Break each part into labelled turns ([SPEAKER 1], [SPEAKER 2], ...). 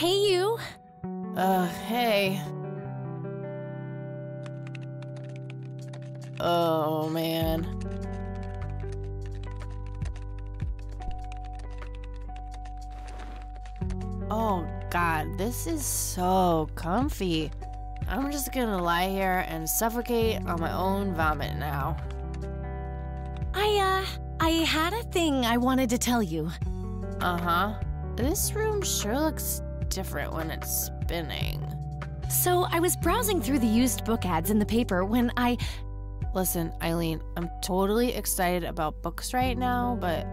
[SPEAKER 1] Hey, you.
[SPEAKER 2] Hey. Oh, man. Oh, God, this is so comfy. I'm just gonna lie here and suffocate on my own vomit now.
[SPEAKER 1] I had a thing I wanted to tell you.
[SPEAKER 2] Uh-huh. This room sure looks different when it's spinning.
[SPEAKER 1] So I was browsing through the used book ads in the paper when I...
[SPEAKER 2] Listen, Eileen, I'm totally excited about books right now, but...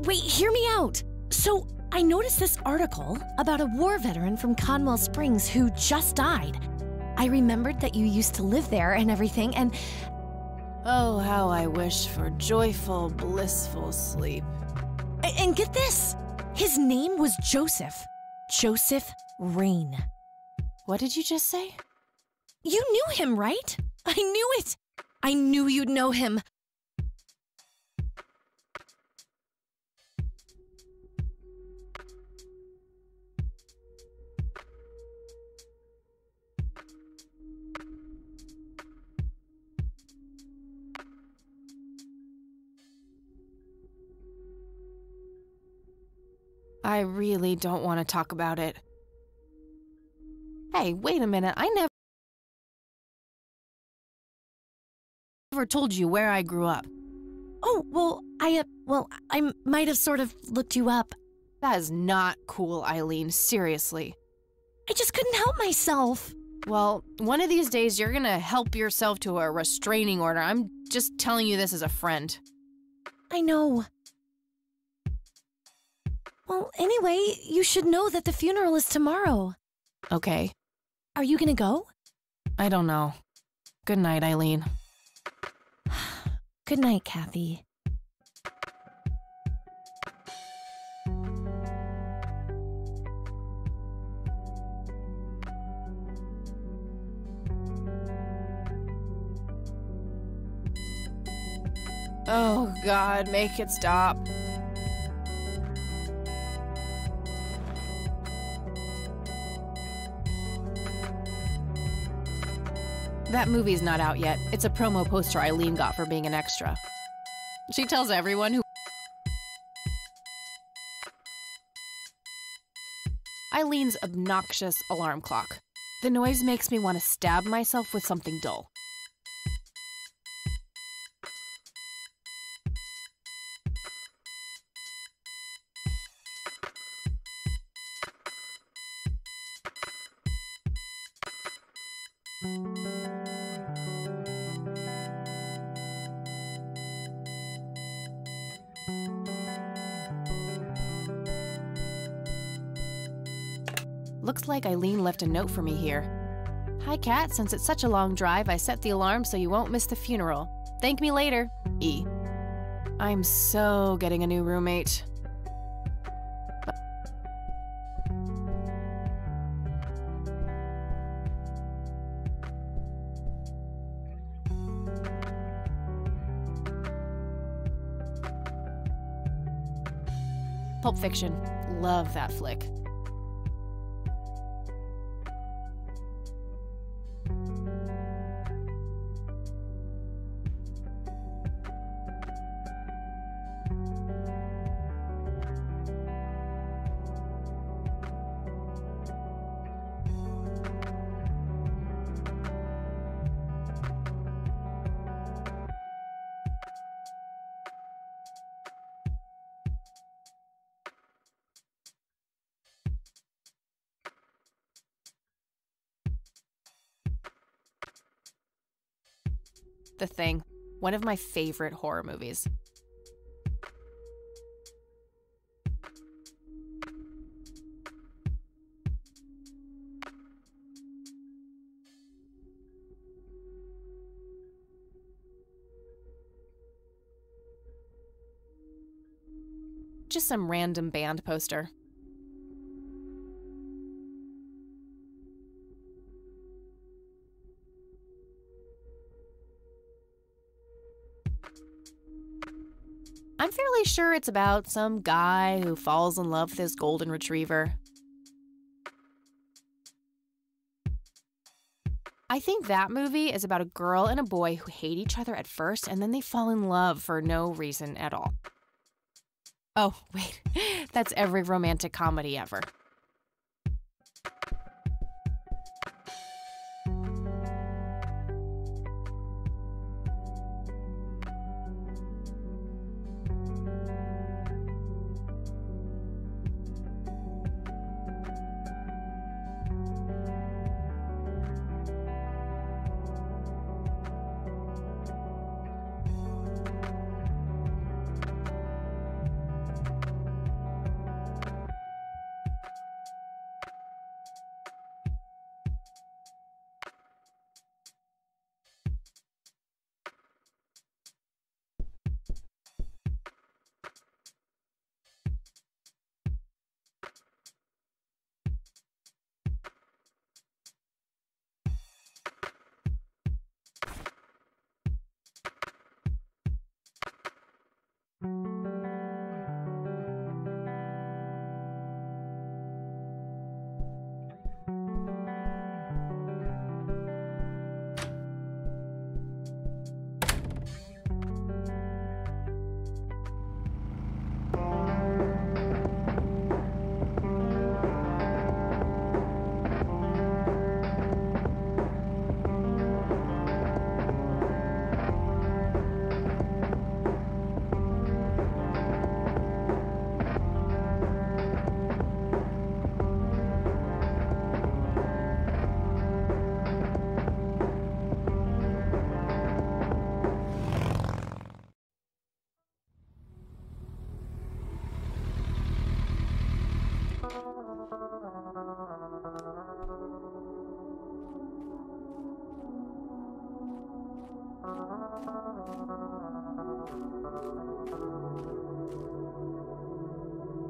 [SPEAKER 1] Wait, hear me out. So I noticed this article about a war veteran from Conwell Springs who just died. I remembered that you used to live there and everything, and...
[SPEAKER 2] Oh, how I wish for joyful, blissful sleep.
[SPEAKER 1] And get this! His name was Joseph. Joseph Rain.
[SPEAKER 2] What did you just say?
[SPEAKER 1] You knew him, right? I knew it! I knew you'd know him.
[SPEAKER 2] I really don't want to talk about it. Hey, wait a minute. I never told you where I grew up.
[SPEAKER 1] Oh, well, I might have sort of looked you up.
[SPEAKER 2] That is not cool, Eileen. Seriously.
[SPEAKER 1] I just couldn't help myself.
[SPEAKER 2] Well, one of these days you're gonna help yourself to a restraining order. I'm just telling you this as a friend.
[SPEAKER 1] I know. Well, anyway, you should know that the funeral is tomorrow.
[SPEAKER 2] Okay.
[SPEAKER 1] Are you gonna go?
[SPEAKER 2] I don't know. Good night, Eileen.
[SPEAKER 1] Good night, Kathy.
[SPEAKER 2] Oh, God, make it stop. That movie's not out yet. It's a promo poster Eileen got for being an extra. She tells everyone who... Eileen's obnoxious alarm clock. The noise makes me want to stab myself with something dull. Looks like Eileen left a note for me here. Hi, Kat. Since it's such a long drive, I set the alarm so you won't miss the funeral. Thank me later. E. I'm so getting a new roommate. Pulp Fiction. Love that flick. The Thing, one of my favorite horror movies. Just some random band poster. I'm fairly sure it's about some guy who falls in love with his golden retriever. I think that movie is about a girl and a boy who hate each other at first and then they fall in love for no reason at all. Oh, wait, that's every romantic comedy ever.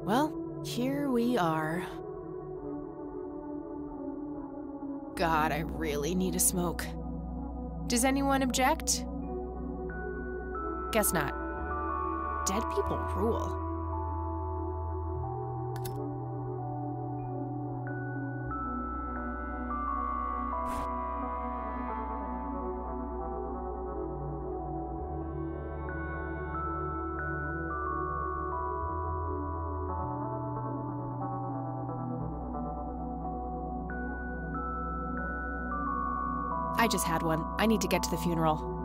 [SPEAKER 2] Well, here we are. God, I really need a smoke. Does anyone object? Guess not. Dead people rule. I just had one. I need to get to the funeral.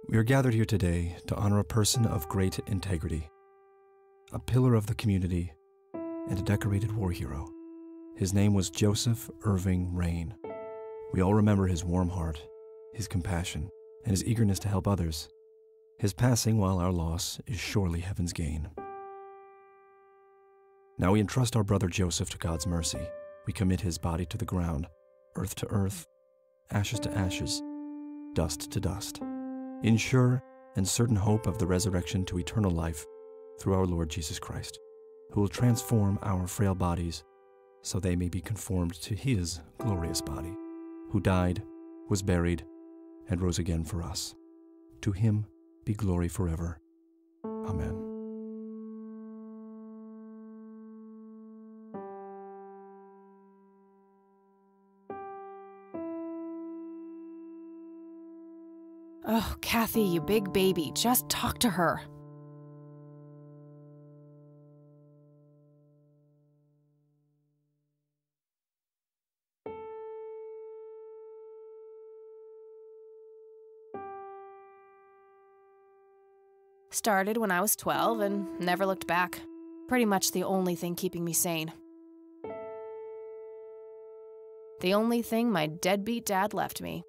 [SPEAKER 3] We are gathered here today to honor a person of great integrity, a pillar of the community, and a decorated war hero. His name was Joseph Irving Rain. We all remember his warm heart, his compassion, and his eagerness to help others. His passing, while our loss, is surely heaven's gain. Now we entrust our brother Joseph to God's mercy. We commit his body to the ground, earth to earth, ashes to ashes, dust to dust, in sure and certain hope of the resurrection to eternal life through our Lord Jesus Christ, who will transform our frail bodies so they may be conformed to his glorious body, who died, was buried, and rose again for us. To him be glory forever. Amen.
[SPEAKER 2] Oh, Kathy, you big baby, just talk to her. Started when I was 12 and never looked back. Pretty much the only thing keeping me sane. The only thing my deadbeat dad left me.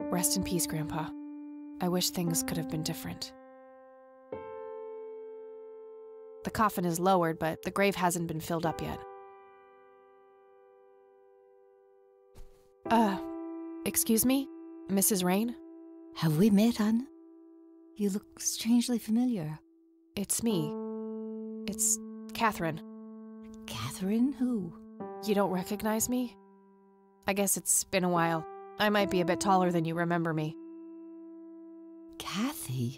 [SPEAKER 2] Rest in peace, Grandpa. I wish things could have been different. The coffin is lowered, but the grave hasn't been filled up yet. Excuse me? Mrs. Rain?
[SPEAKER 4] Have we met, Anne? You look strangely familiar.
[SPEAKER 2] It's me. It's Catherine.
[SPEAKER 4] Catherine who?
[SPEAKER 2] You don't recognize me? I guess it's been a while. I might be a bit taller than you remember me.
[SPEAKER 4] Kathy?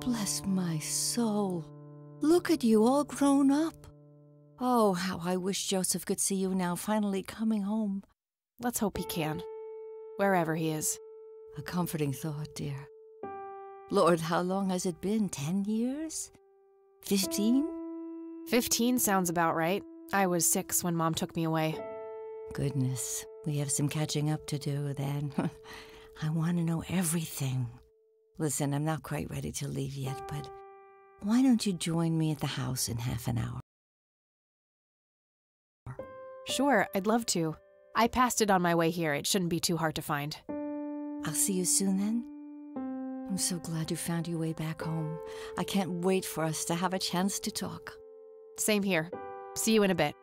[SPEAKER 4] Bless my soul. Look at you, all grown up. Oh, how I wish Joseph could see you now, finally coming home.
[SPEAKER 2] Let's hope he can. Wherever he is.
[SPEAKER 4] A comforting thought, dear. Lord, how long has it been? 10 years? 15?
[SPEAKER 2] 15 sounds about right. I was 6 when Mom took me away.
[SPEAKER 4] Goodness, we have some catching up to do then. I want to know everything. Listen, I'm not quite ready to leave yet, but why don't you join me at the house in half an hour?
[SPEAKER 2] Sure, I'd love to. I passed it on my way here. It shouldn't be too hard to find.
[SPEAKER 4] I'll see you soon then. I'm so glad you found your way back home. I can't wait for us to have a chance to talk.
[SPEAKER 2] Same here. See you in a bit.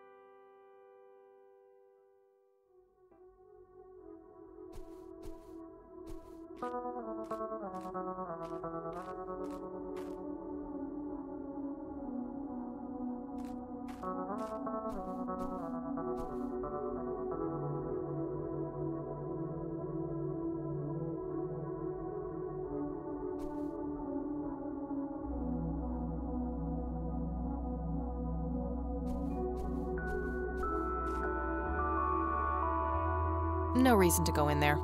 [SPEAKER 2] No reason to go in there.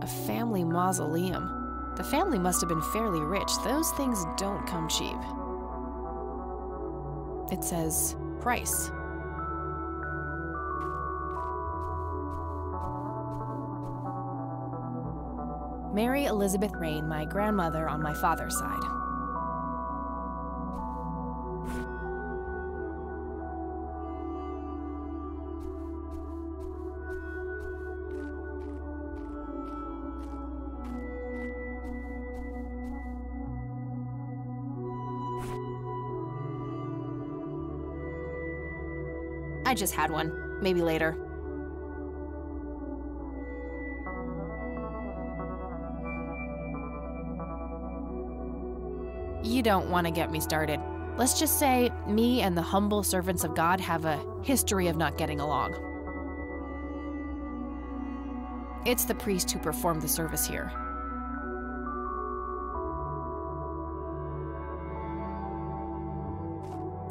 [SPEAKER 2] A family mausoleum. The family must have been fairly rich. Those things don't come cheap. It says price. Mary Elizabeth Rain, my grandmother on my father's side. I just had one. Maybe later. You don't want to get me started. Let's just say me and the humble servants of God have a history of not getting along. It's the priest who performed the service here.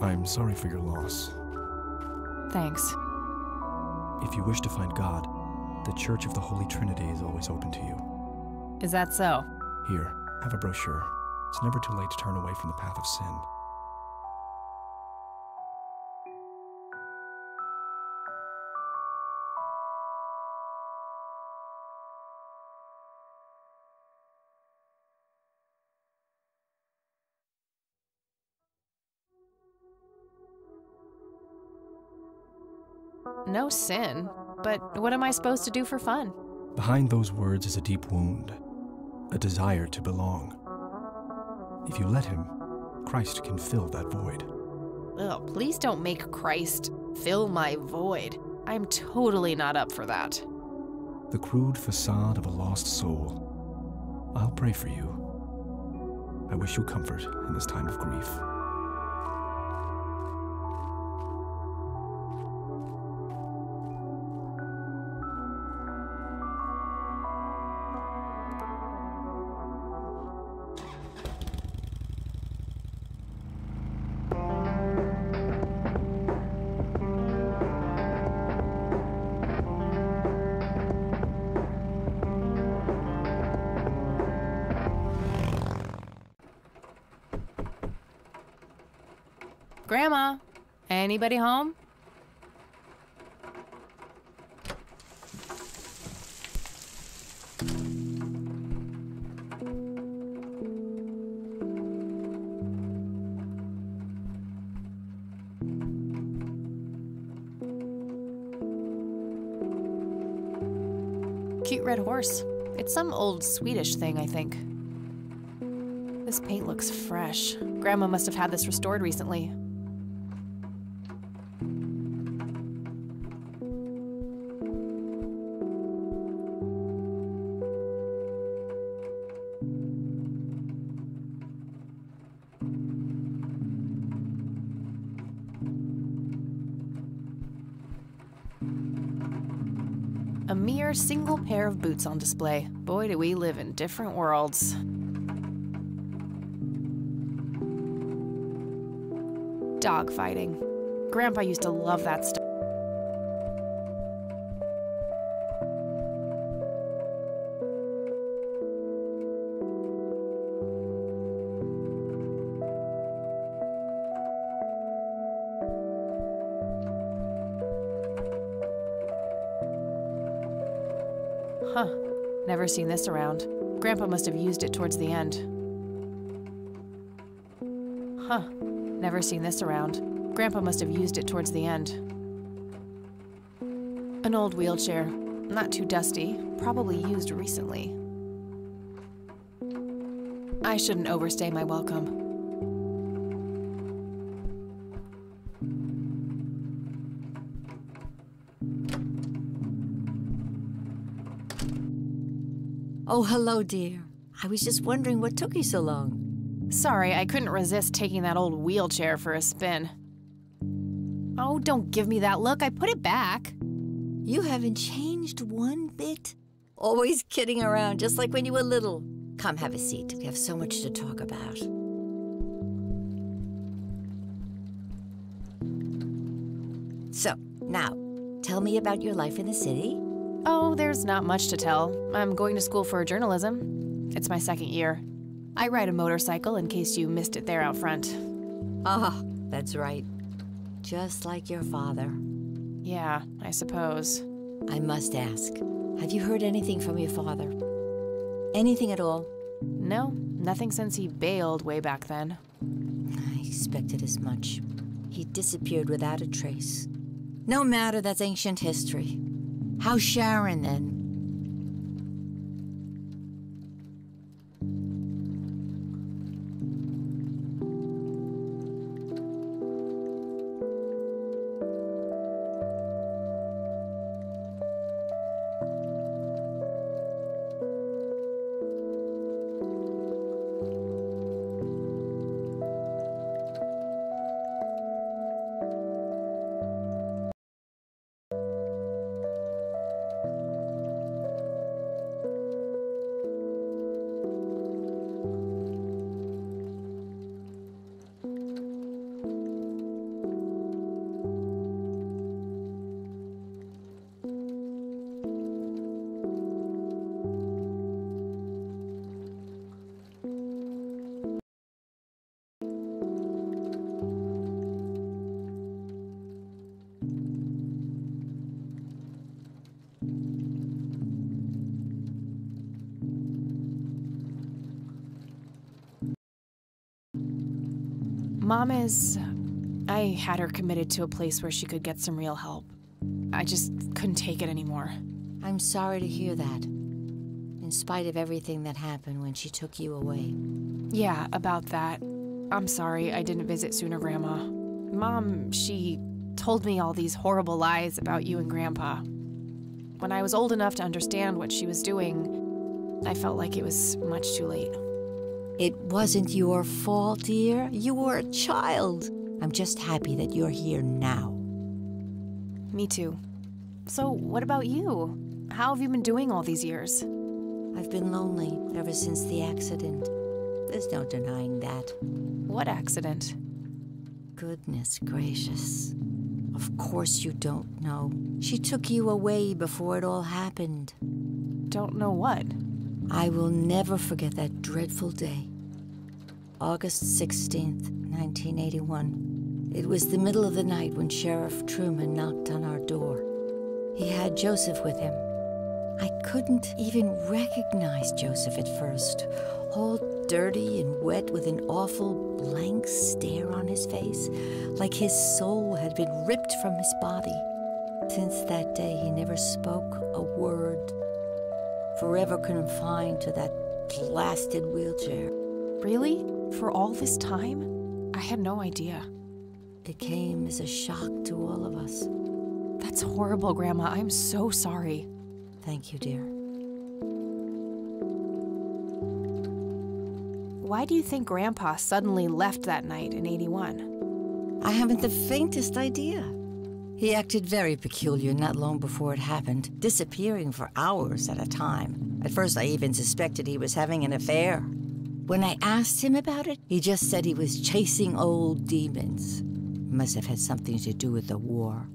[SPEAKER 3] I'm sorry for your loss.
[SPEAKER 2] Thanks.
[SPEAKER 3] If you wish to find God, the Church of the Holy Trinity is always open to you.
[SPEAKER 2] Is that so?
[SPEAKER 3] Here, have a brochure. It's never too late to turn away from the path of sin.
[SPEAKER 2] no sin. But what am I supposed to do for fun?
[SPEAKER 3] Behind those words is a deep wound, a desire to belong. If you let him, Christ can fill that void.
[SPEAKER 2] Ugh, please don't make Christ fill my void. I'm totally not up for that.
[SPEAKER 3] The crude facade of a lost soul. I'll pray for you. I wish you comfort in this time of grief.
[SPEAKER 2] Grandma, anybody home? Cute red horse. It's some old Swedish thing, I think. This paint looks fresh. Grandma must have had this restored recently. A mere single pair of boots on display. Boy, do we live in different worlds. Dog fighting. Grandpa used to love that stuff. Huh. Never seen this around. Grandpa must have used it towards the end. Huh. Never seen this around. Grandpa must have used it towards the end. An old wheelchair. Not too dusty. Probably used recently. I shouldn't overstay my welcome.
[SPEAKER 4] Oh, hello, dear. I was just wondering what took you so long.
[SPEAKER 2] Sorry, I couldn't resist taking that old wheelchair for a spin. Oh, don't give me that look. I put it back.
[SPEAKER 4] You haven't changed one bit. Always kidding around, just like when you were little. Come, have a seat. We have so much to talk about. So, now, tell me about your life in the city.
[SPEAKER 2] Oh, there's not much to tell. I'm going to school for journalism. It's my second year. I ride a motorcycle in case you missed it there out front.
[SPEAKER 4] Ah, that's right. Just like your father.
[SPEAKER 2] Yeah, I suppose.
[SPEAKER 4] I must ask, have you heard anything from your father? Anything at all?
[SPEAKER 2] No, nothing since he bailed way back then.
[SPEAKER 4] I expected as much. He disappeared without a trace. No matter, that's ancient history. How's Sharon, then? Mom is... I had her committed to a place where she could get some real help.
[SPEAKER 2] I just couldn't take it anymore.
[SPEAKER 4] I'm sorry to hear that. In spite of everything that happened when she took you away.
[SPEAKER 2] Yeah, about that. I'm sorry I didn't visit sooner, Grandma. Mom, she told me all these horrible lies about you and Grandpa. When I was old enough to understand what she was doing, I felt like it was much too late.
[SPEAKER 4] It wasn't your fault, dear. You were a child. I'm just happy that you're here now.
[SPEAKER 2] Me too. So, what about you? How have you been doing all these years?
[SPEAKER 4] I've been lonely ever since the accident. There's no denying that.
[SPEAKER 2] What accident?
[SPEAKER 4] Goodness gracious. Of course you don't know. She took you away before it all happened.
[SPEAKER 2] Don't know what?
[SPEAKER 4] I will never forget that dreadful day. August 16th, 1981. It was the middle of the night when Sheriff Truman knocked on our door. He had Joseph with him. I couldn't even recognize Joseph at first, all dirty and wet with an awful blank stare on his face, like his soul had been ripped from his body. Since that day, he never spoke a word, forever confined to that blasted wheelchair.
[SPEAKER 2] Really? For all this time? I had no idea.
[SPEAKER 4] It came as a shock to all of us.
[SPEAKER 2] That's horrible, Grandma. I'm so sorry.
[SPEAKER 4] Thank you, dear.
[SPEAKER 2] Why do you think Grandpa suddenly left that night in '81?
[SPEAKER 4] I haven't the faintest idea. He acted very peculiar not long before it happened, disappearing for hours at a time. At first, I even suspected he was having an affair. When I asked him about it, he just said he was chasing old demons. Must have had something to do with the war.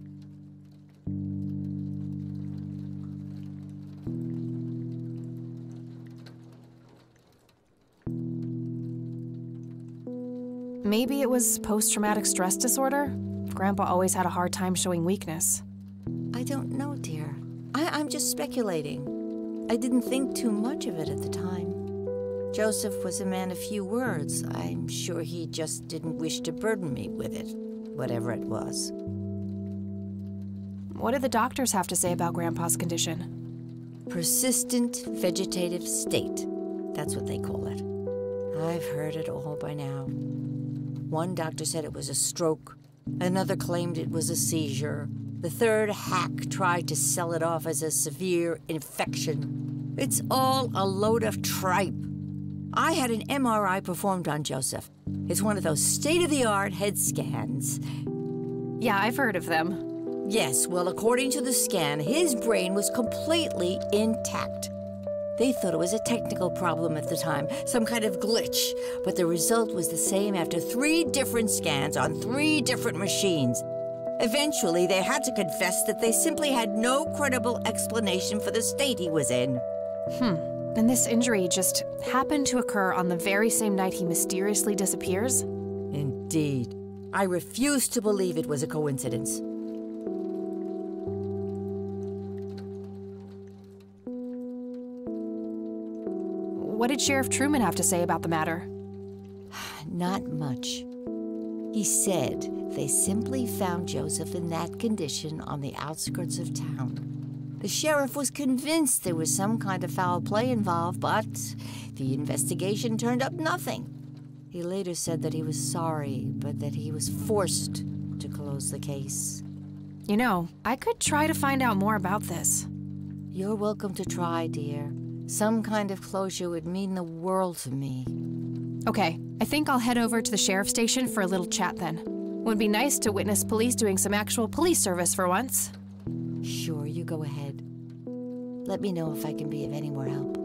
[SPEAKER 2] Maybe it was post-traumatic stress disorder? Grandpa always had a hard time showing weakness.
[SPEAKER 4] I don't know, dear. I'm just speculating. I didn't think too much of it at the time. Joseph was a man of few words. I'm sure he just didn't wish to burden me with it, whatever it was.
[SPEAKER 2] What did the doctors have to say about Grandpa's condition?
[SPEAKER 4] Persistent vegetative state. That's what they call it. I've heard it all by now. One doctor said it was a stroke. Another claimed it was a seizure. The third hack tried to sell it off as a severe infection. It's all a load of tripe. I had an MRI performed on Joseph. It's one of those state-of-the-art head scans.
[SPEAKER 2] Yeah, I've heard of them.
[SPEAKER 4] Yes, well, according to the scan, his brain was completely intact. They thought it was a technical problem at the time, some kind of glitch, but the result was the same after 3 different scans on 3 different machines. Eventually, they had to confess that they simply had no credible explanation for the state he was in.
[SPEAKER 2] And this injury just happened to occur on the very same night he mysteriously disappears?
[SPEAKER 4] Indeed. I refuse to believe it was a coincidence.
[SPEAKER 2] What did Sheriff Truman have to say about the matter?
[SPEAKER 4] Not much. He said they simply found Joseph in that condition on the outskirts of town. The sheriff was convinced there was some kind of foul play involved, but the investigation turned up nothing. He later said that he was sorry, but that he was forced to close the case.
[SPEAKER 2] You know, I could try to find out more about this.
[SPEAKER 4] You're welcome to try, dear. Some kind of closure would mean the world to me.
[SPEAKER 2] Okay, I think I'll head over to the sheriff's station for a little chat then. Would be nice to witness police doing some actual police service for once.
[SPEAKER 4] Sure, you go ahead. Let me know if I can be of any more help.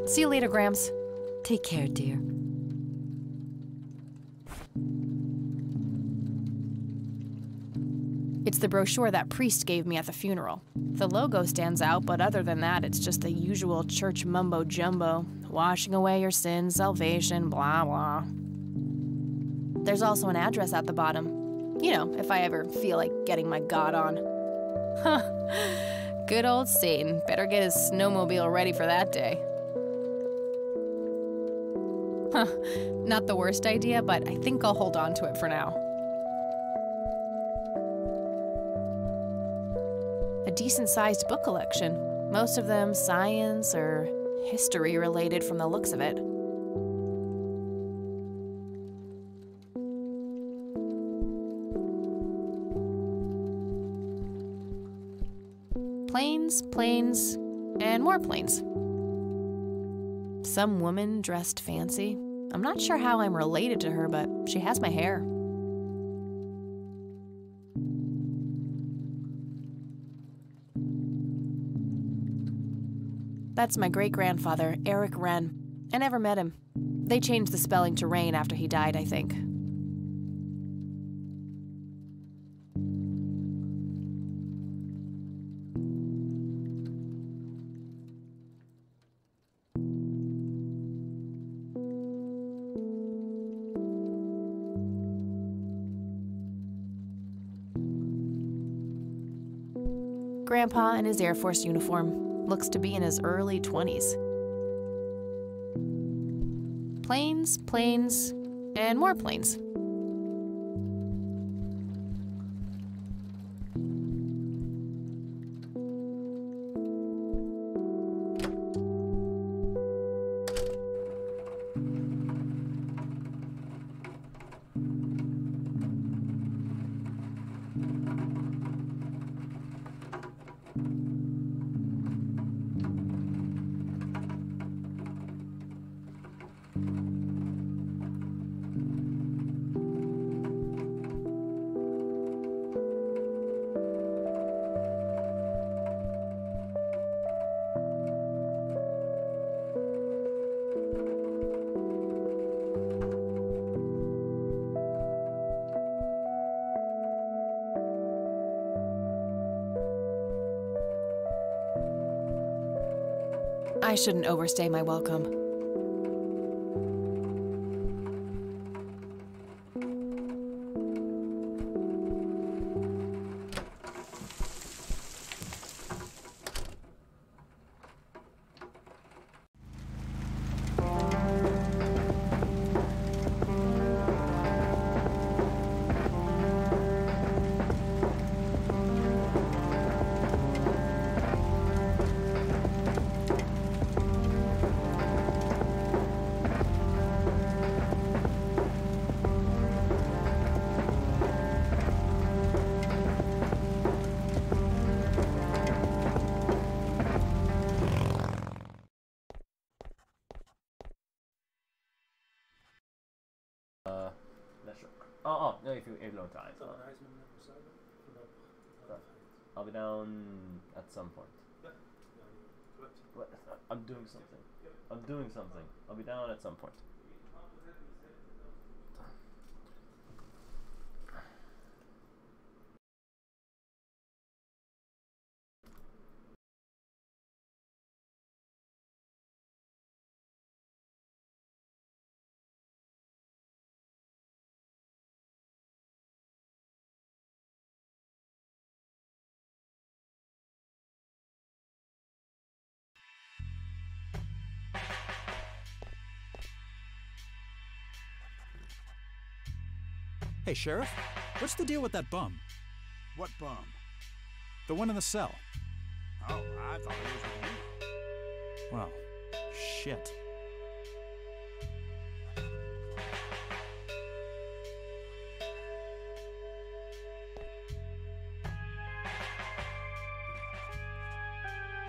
[SPEAKER 2] See you later, Grams.
[SPEAKER 4] Take care, dear.
[SPEAKER 2] It's the brochure that priest gave me at the funeral. The logo stands out, but other than that, it's just the usual church mumbo-jumbo. Washing away your sins, salvation, blah, blah. There's also an address at the bottom. You know, if I ever feel like getting my God on. Huh. Good old Satan. Better get his snowmobile ready for that day. Huh. Not the worst idea, but I think I'll hold on to it for now. A decent-sized book collection. Most of them science or history related from the looks of it. Planes, planes, and more planes. Some woman dressed fancy. I'm not sure how I'm related to her, but she has my hair. That's my great-grandfather, Eric Wren. I never met him. They changed the spelling to Rain after he died, I think. Grandpa in his Air Force uniform. Looks to be in his early 20s. Planes, planes, and more planes. I shouldn't overstay my welcome.
[SPEAKER 5] No, if you don't die. I'll be down at some point. What? I'm doing something. I'm doing something. I'll be down at some point.
[SPEAKER 6] Hey, Sheriff, what's the deal with that bum?
[SPEAKER 7] What bum?
[SPEAKER 6] The one in the cell.
[SPEAKER 7] Oh, I thought it was with you.
[SPEAKER 6] Well, shit.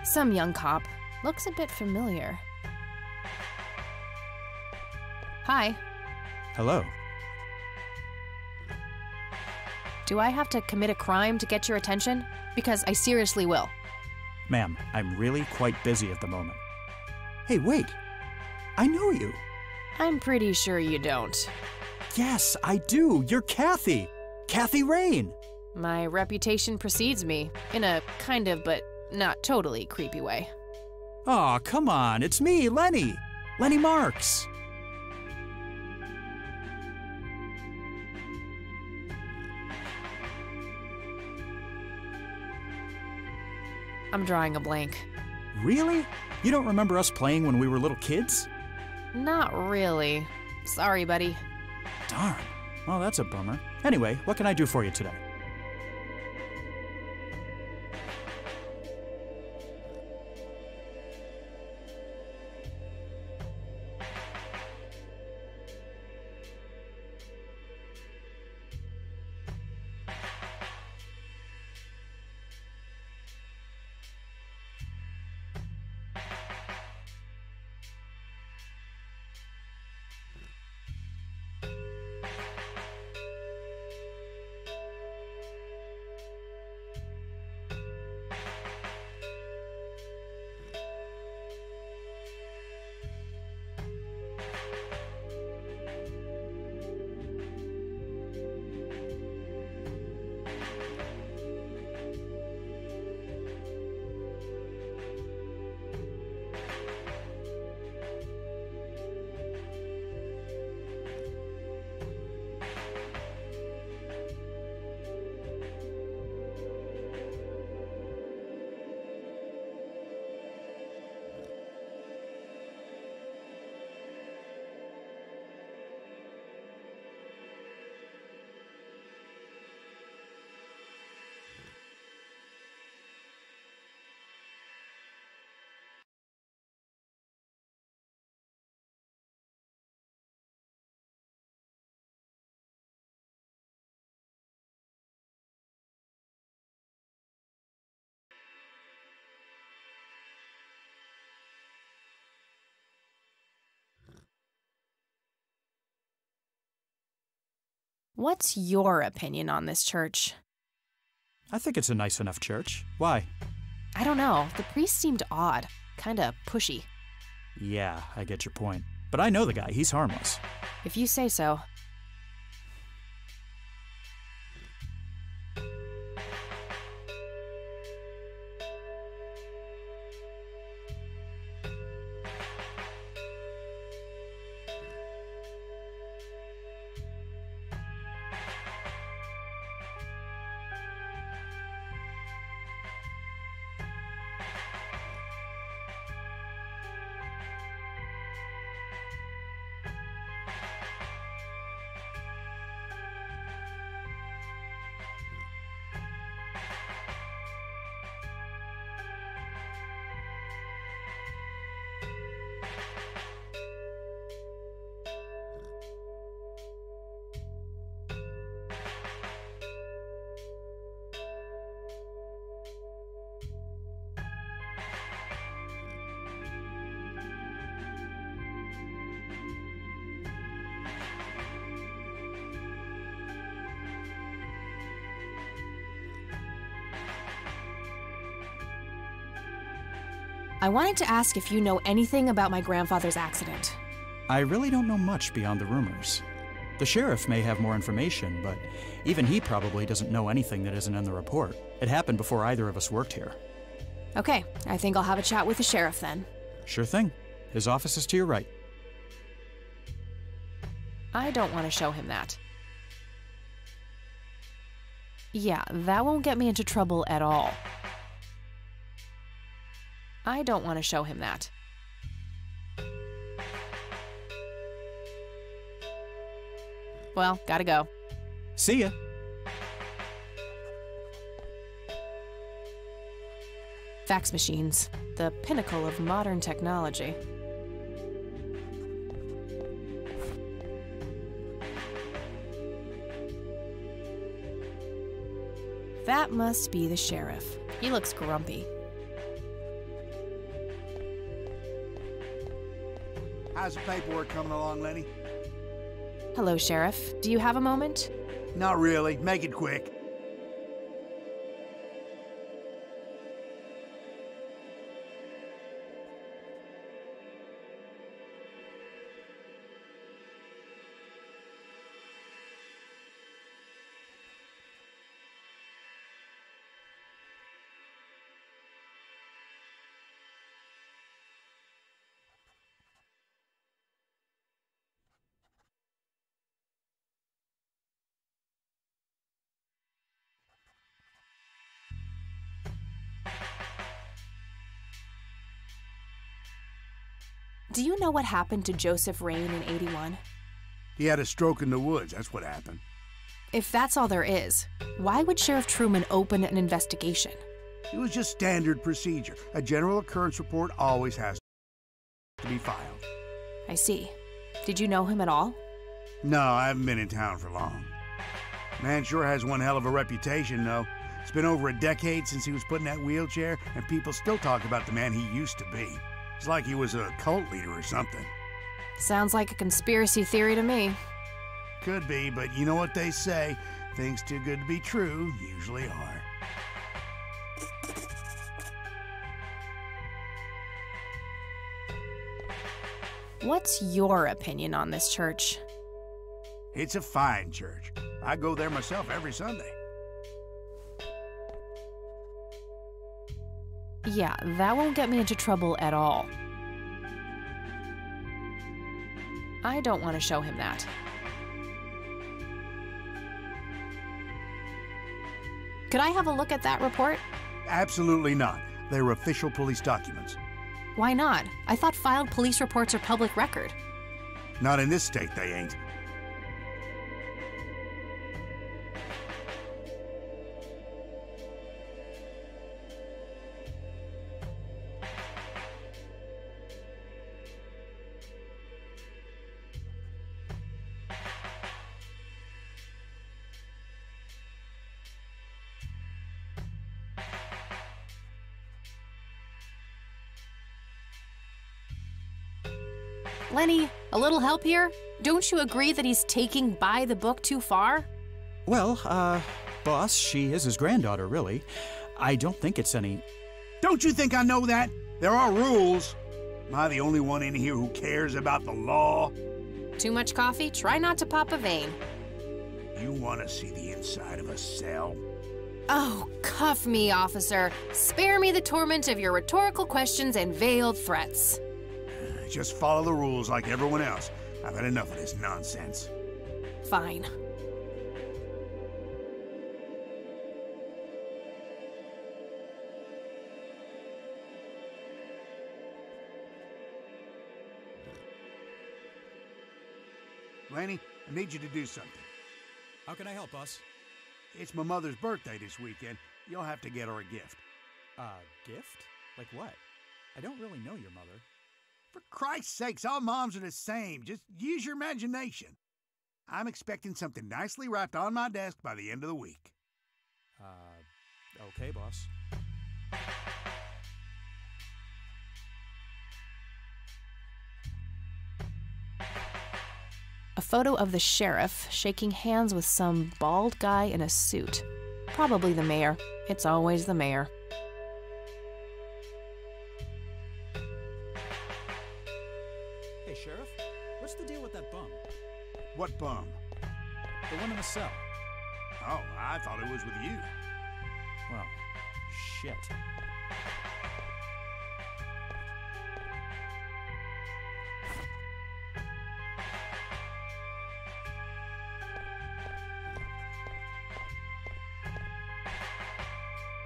[SPEAKER 2] Some young cop. Looks a bit familiar. Hi.
[SPEAKER 6] Hello.
[SPEAKER 2] Do I have to commit a crime to get your attention? Because I seriously will.
[SPEAKER 6] Ma'am, I'm really quite busy at the moment. Hey, wait! I know you.
[SPEAKER 2] I'm pretty sure you don't.
[SPEAKER 6] Yes, I do. You're Kathy. Kathy Rain.
[SPEAKER 2] My reputation precedes me, in a kind of but not totally creepy way.
[SPEAKER 6] Aw, come on. It's me, Lenny. Lenny Marks.
[SPEAKER 2] I'm drawing a blank.
[SPEAKER 6] Really? You don't remember us playing when we were little kids?
[SPEAKER 2] Not really. Sorry, buddy.
[SPEAKER 6] Darn. Well, that's a bummer. Anyway, what can I do for you today?
[SPEAKER 2] What's your opinion on this church?
[SPEAKER 6] I think it's a nice enough church. Why?
[SPEAKER 2] I don't know. The priest seemed odd. Kinda pushy.
[SPEAKER 6] Yeah, I get your point. But I know the guy. He's harmless.
[SPEAKER 2] If you say so. I wanted to ask if you know anything about my grandfather's accident.
[SPEAKER 6] I really don't know much beyond the rumors. The sheriff may have more information, but even he probably doesn't know anything that isn't in the report. It happened before either of us worked here.
[SPEAKER 2] Okay, I think I'll have a chat with the sheriff then.
[SPEAKER 6] Sure thing. His office is to your right.
[SPEAKER 2] I don't want to show him that. Yeah, that won't get me into trouble at all. I don't want to show him that. Well, gotta go.
[SPEAKER 6] See ya.
[SPEAKER 2] Fax machines, the pinnacle of modern technology. That must be the sheriff. He looks grumpy.
[SPEAKER 8] How's the paperwork coming along, Lenny?
[SPEAKER 2] Hello, Sheriff. Do you have a moment?
[SPEAKER 8] Not really. Make it quick.
[SPEAKER 2] Do you know what happened to Joseph Rain in '81?
[SPEAKER 8] He had a stroke in the woods, that's what happened.
[SPEAKER 2] If that's all there is, why would Sheriff Truman open an investigation?
[SPEAKER 8] It was just standard procedure. A general occurrence report always has to be filed.
[SPEAKER 2] I see. Did you know him at all?
[SPEAKER 8] No, I haven't been in town for long. Man sure has one hell of a reputation, though. It's been over a decade since he was put in that wheelchair, and people still talk about the man he used to be. It's like he was a cult leader or something.
[SPEAKER 2] Sounds like a conspiracy theory to me.
[SPEAKER 8] Could be, but you know what they say. Things too good to be true usually are.
[SPEAKER 2] What's your opinion on this church?
[SPEAKER 8] It's a fine church. I go there myself every Sunday.
[SPEAKER 2] Yeah, that won't get me into trouble at all. I don't want to show him that. Could I have a look at that report?
[SPEAKER 8] Absolutely not. They're official police documents.
[SPEAKER 2] Why not? I thought filed police reports are public record.
[SPEAKER 8] Not in this state, they ain't.
[SPEAKER 2] Lenny, a little help here? Don't you agree that he's taking by the book too far?
[SPEAKER 6] Well, boss, she is his granddaughter, really. I don't think it's any...
[SPEAKER 8] Don't you think I know that? There are rules. Am I the only one in here who cares about the law?
[SPEAKER 2] Too much coffee? Try not to pop a vein.
[SPEAKER 8] You want to see the inside of a cell?
[SPEAKER 2] Oh, cuff me, officer. Spare me the torment of your rhetorical questions and veiled threats.
[SPEAKER 8] Just follow the rules like everyone else. I've had enough of this nonsense.
[SPEAKER 2] Fine.
[SPEAKER 8] Lanny, I need you to do something.
[SPEAKER 6] How can I help, boss?
[SPEAKER 8] It's my mother's birthday this weekend. You'll have to get her a gift.
[SPEAKER 6] Gift? Like what? I don't really know your mother.
[SPEAKER 8] For Christ's sakes, all moms are the same. Just use your imagination. I'm expecting something nicely wrapped on my desk by the end of the week.
[SPEAKER 6] Okay, boss.
[SPEAKER 2] A photo of the sheriff shaking hands with some bald guy in a suit. Probably the mayor. It's always the mayor.
[SPEAKER 6] Hey, Sheriff, what's the deal with that bum?
[SPEAKER 8] What bum?
[SPEAKER 6] The one in the cell.
[SPEAKER 8] Oh, I thought it was with you.
[SPEAKER 6] Well, shit.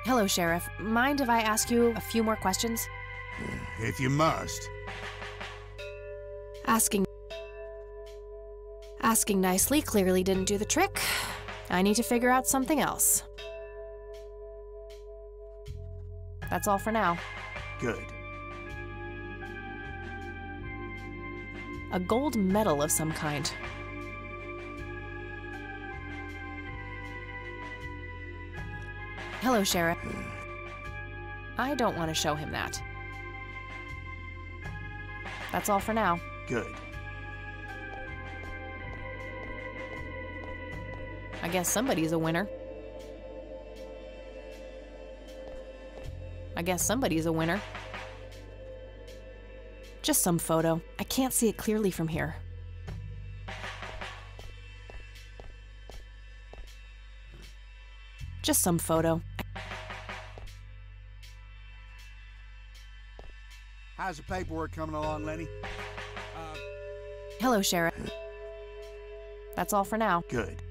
[SPEAKER 2] Hello, Sheriff. Mind if I ask you a few more questions?
[SPEAKER 8] If you must.
[SPEAKER 2] Asking nicely clearly didn't do the trick. I need to figure out something else. That's all for now.
[SPEAKER 8] Good.
[SPEAKER 2] A gold medal of some kind. Hello, Sheriff. I don't want to show him that. That's all for now.
[SPEAKER 8] Good.
[SPEAKER 2] I guess somebody's a winner. I guess somebody's a winner. Just some photo. I can't see it clearly from here. Just some photo.
[SPEAKER 8] How's the paperwork coming along, Lenny?
[SPEAKER 2] Hello, Sheriff. That's all for now.
[SPEAKER 8] Good.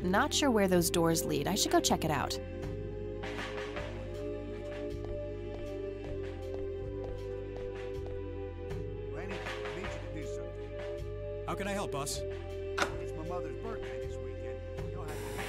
[SPEAKER 2] Not sure where those doors lead. I should go check it out.
[SPEAKER 8] Lenny, I need you to do something.
[SPEAKER 6] How can I help, boss?
[SPEAKER 8] It's my mother's birthday this weekend. You'll have to...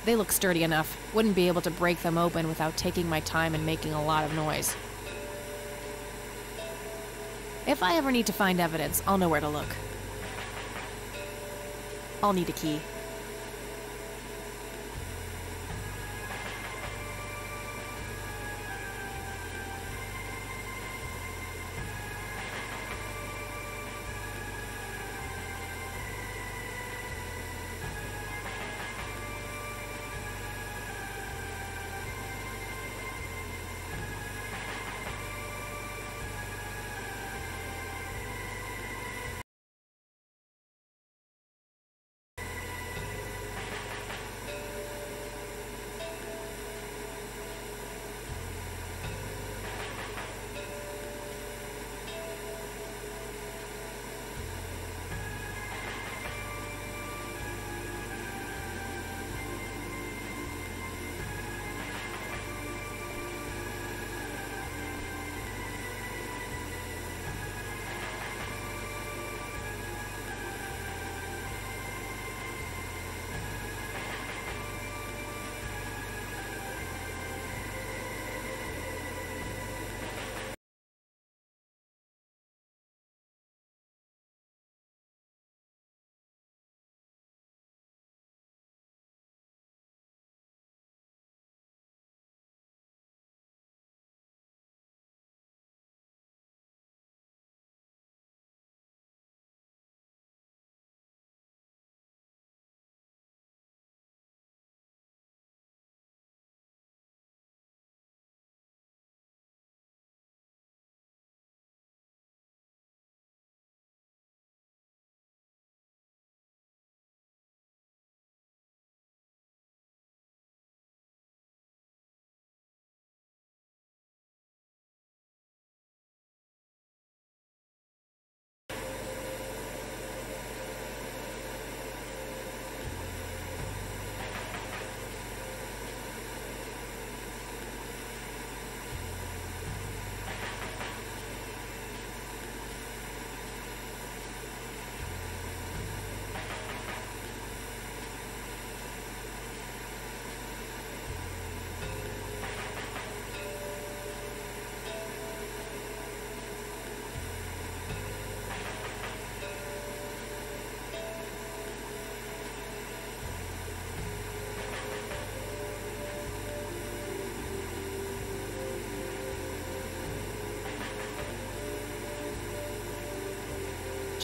[SPEAKER 2] They look sturdy enough. Wouldn't be able to break them open without taking my time and making a lot of noise. If I ever need to find evidence, I'll know where to look. I'll need a key.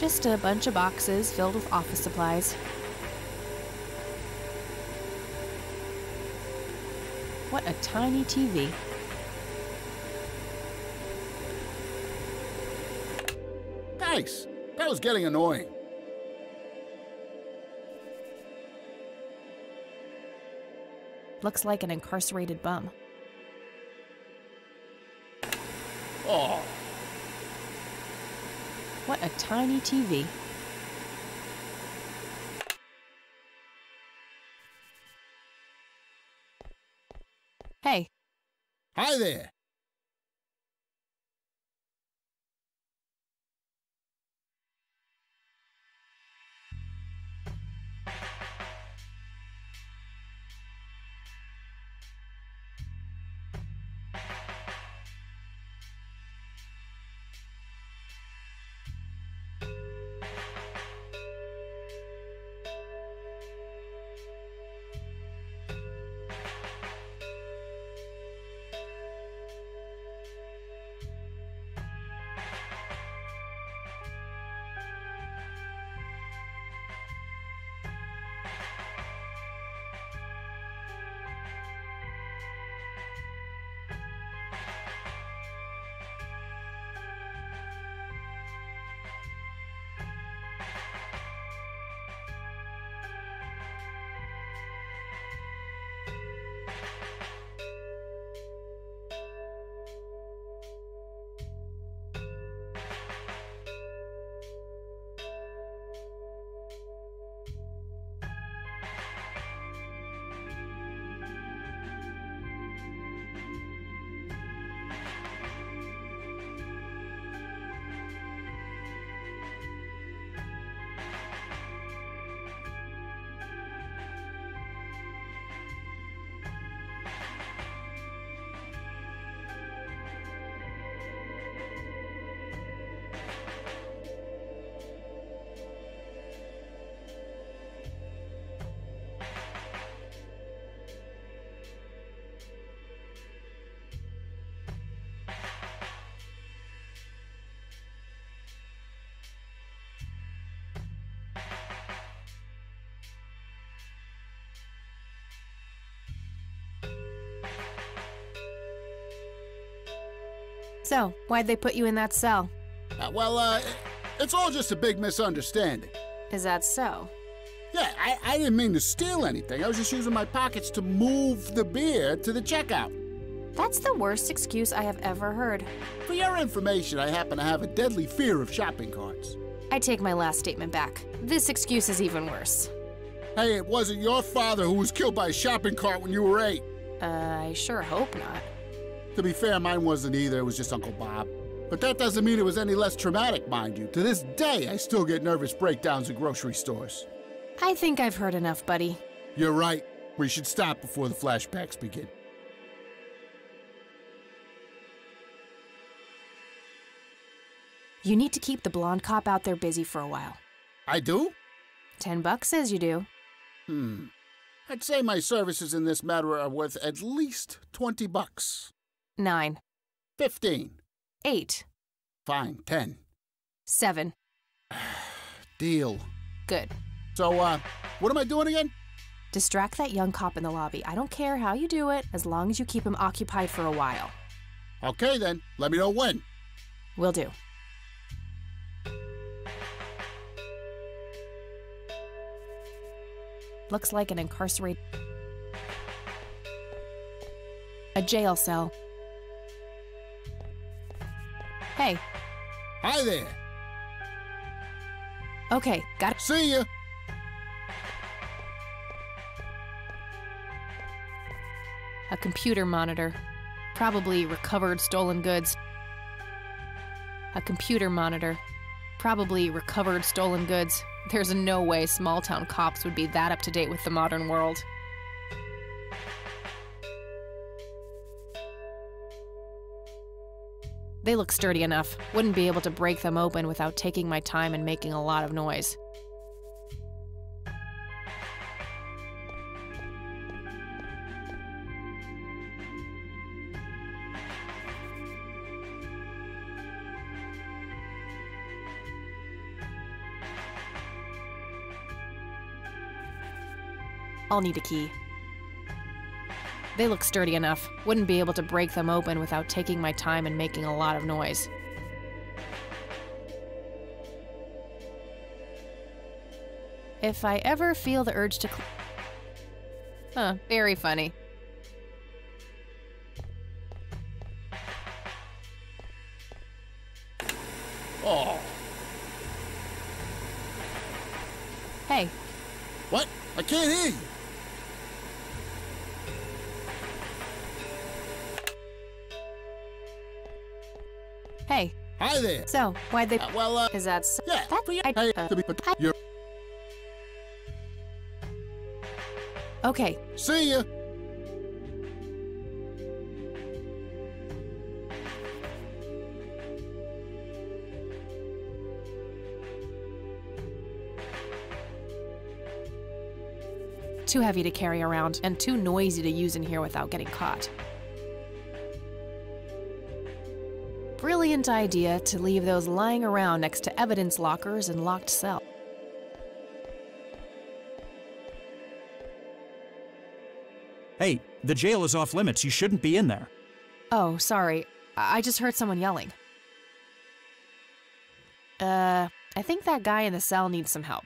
[SPEAKER 2] Just a bunch of boxes filled with office supplies. What a tiny TV.
[SPEAKER 9] Thanks. That was getting annoying.
[SPEAKER 2] Looks like an incarcerated bum.
[SPEAKER 9] Oh,
[SPEAKER 2] What a tiny TV. Hey,
[SPEAKER 9] hi there.
[SPEAKER 2] So, why'd they put you in that cell?
[SPEAKER 9] It's all just a big misunderstanding.
[SPEAKER 2] Is that so?
[SPEAKER 9] Yeah, I didn't mean to steal anything. I was just using my pockets to move the beer to the checkout.
[SPEAKER 2] That's the worst excuse I have ever heard.
[SPEAKER 9] For your information, I happen to have a deadly fear of shopping carts.
[SPEAKER 2] I take my last statement back. This excuse is even worse.
[SPEAKER 9] Hey, it wasn't your father who was killed by a shopping cart when you were 8.
[SPEAKER 2] I sure hope not.
[SPEAKER 9] To be fair, mine wasn't either. It was just Uncle Bob. But that doesn't mean it was any less traumatic, mind you. To this day, I still get nervous breakdowns at grocery stores.
[SPEAKER 2] I think I've heard enough, buddy.
[SPEAKER 9] You're right. We should stop before the flashbacks begin.
[SPEAKER 2] You need to keep the blonde cop out there busy for a while.
[SPEAKER 9] I do?
[SPEAKER 2] $10 says you do.
[SPEAKER 9] I'd say my services in this matter are worth at least $20.
[SPEAKER 2] 9.
[SPEAKER 9] 15.
[SPEAKER 2] 8.
[SPEAKER 9] Fine, 10.
[SPEAKER 2] 7.
[SPEAKER 9] Deal.
[SPEAKER 2] Good.
[SPEAKER 9] So, what am I doing again?
[SPEAKER 2] Distract that young cop in the lobby. I don't care how you do it, as long as you keep him occupied for a while.
[SPEAKER 9] Okay then, let me know when.
[SPEAKER 2] Will do. Looks like an incarcerated... a jail cell. Hey.
[SPEAKER 9] Hi there.
[SPEAKER 2] Okay, got it.
[SPEAKER 9] See ya.
[SPEAKER 2] A computer monitor. Probably recovered stolen goods. A computer monitor. Probably recovered stolen goods. There's no way small-town cops would be that up to date with the modern world. They look sturdy enough. Wouldn't be able to break them open without taking my time and making a lot of noise. I'll need a key. They look sturdy enough. Wouldn't be able to break them open without taking my time and making a lot of noise. If I ever feel the urge to very funny.
[SPEAKER 9] Oh.
[SPEAKER 2] Hey.
[SPEAKER 9] What? I can't hear you.
[SPEAKER 2] Hey.
[SPEAKER 9] Hi there.
[SPEAKER 2] So, why'd they... is that...
[SPEAKER 9] Yeah.
[SPEAKER 2] That...
[SPEAKER 9] You're...
[SPEAKER 2] Okay.
[SPEAKER 9] See ya.
[SPEAKER 2] Too heavy to carry around, and too noisy to use in here without getting caught. Brilliant idea to leave those lying around next to evidence lockers and locked cells.
[SPEAKER 6] Hey, the jail is off limits. You shouldn't be in there.
[SPEAKER 2] Oh, sorry. I just heard someone yelling. I think that guy in the cell needs some help.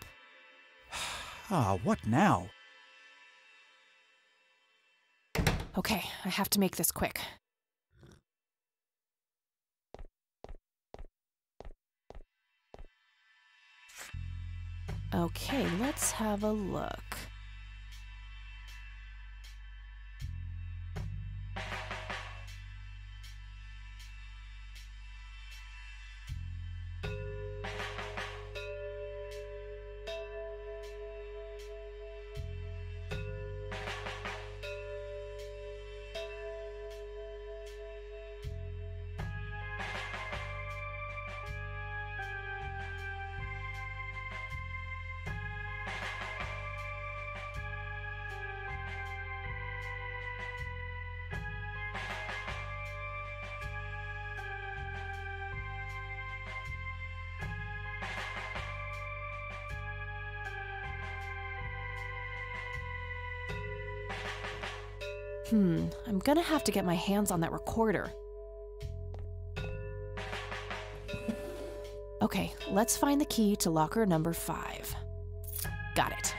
[SPEAKER 6] What now?
[SPEAKER 2] Okay, I have to make this quick. Okay, let's have a look. I'm gonna have to get my hands on that recorder. let's find the key to locker number 5. Got it.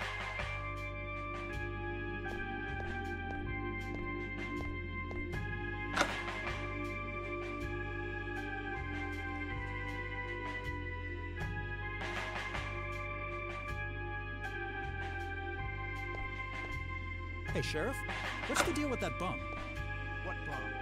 [SPEAKER 6] Hey, Sheriff, what's the deal with that bum?
[SPEAKER 8] What bomb?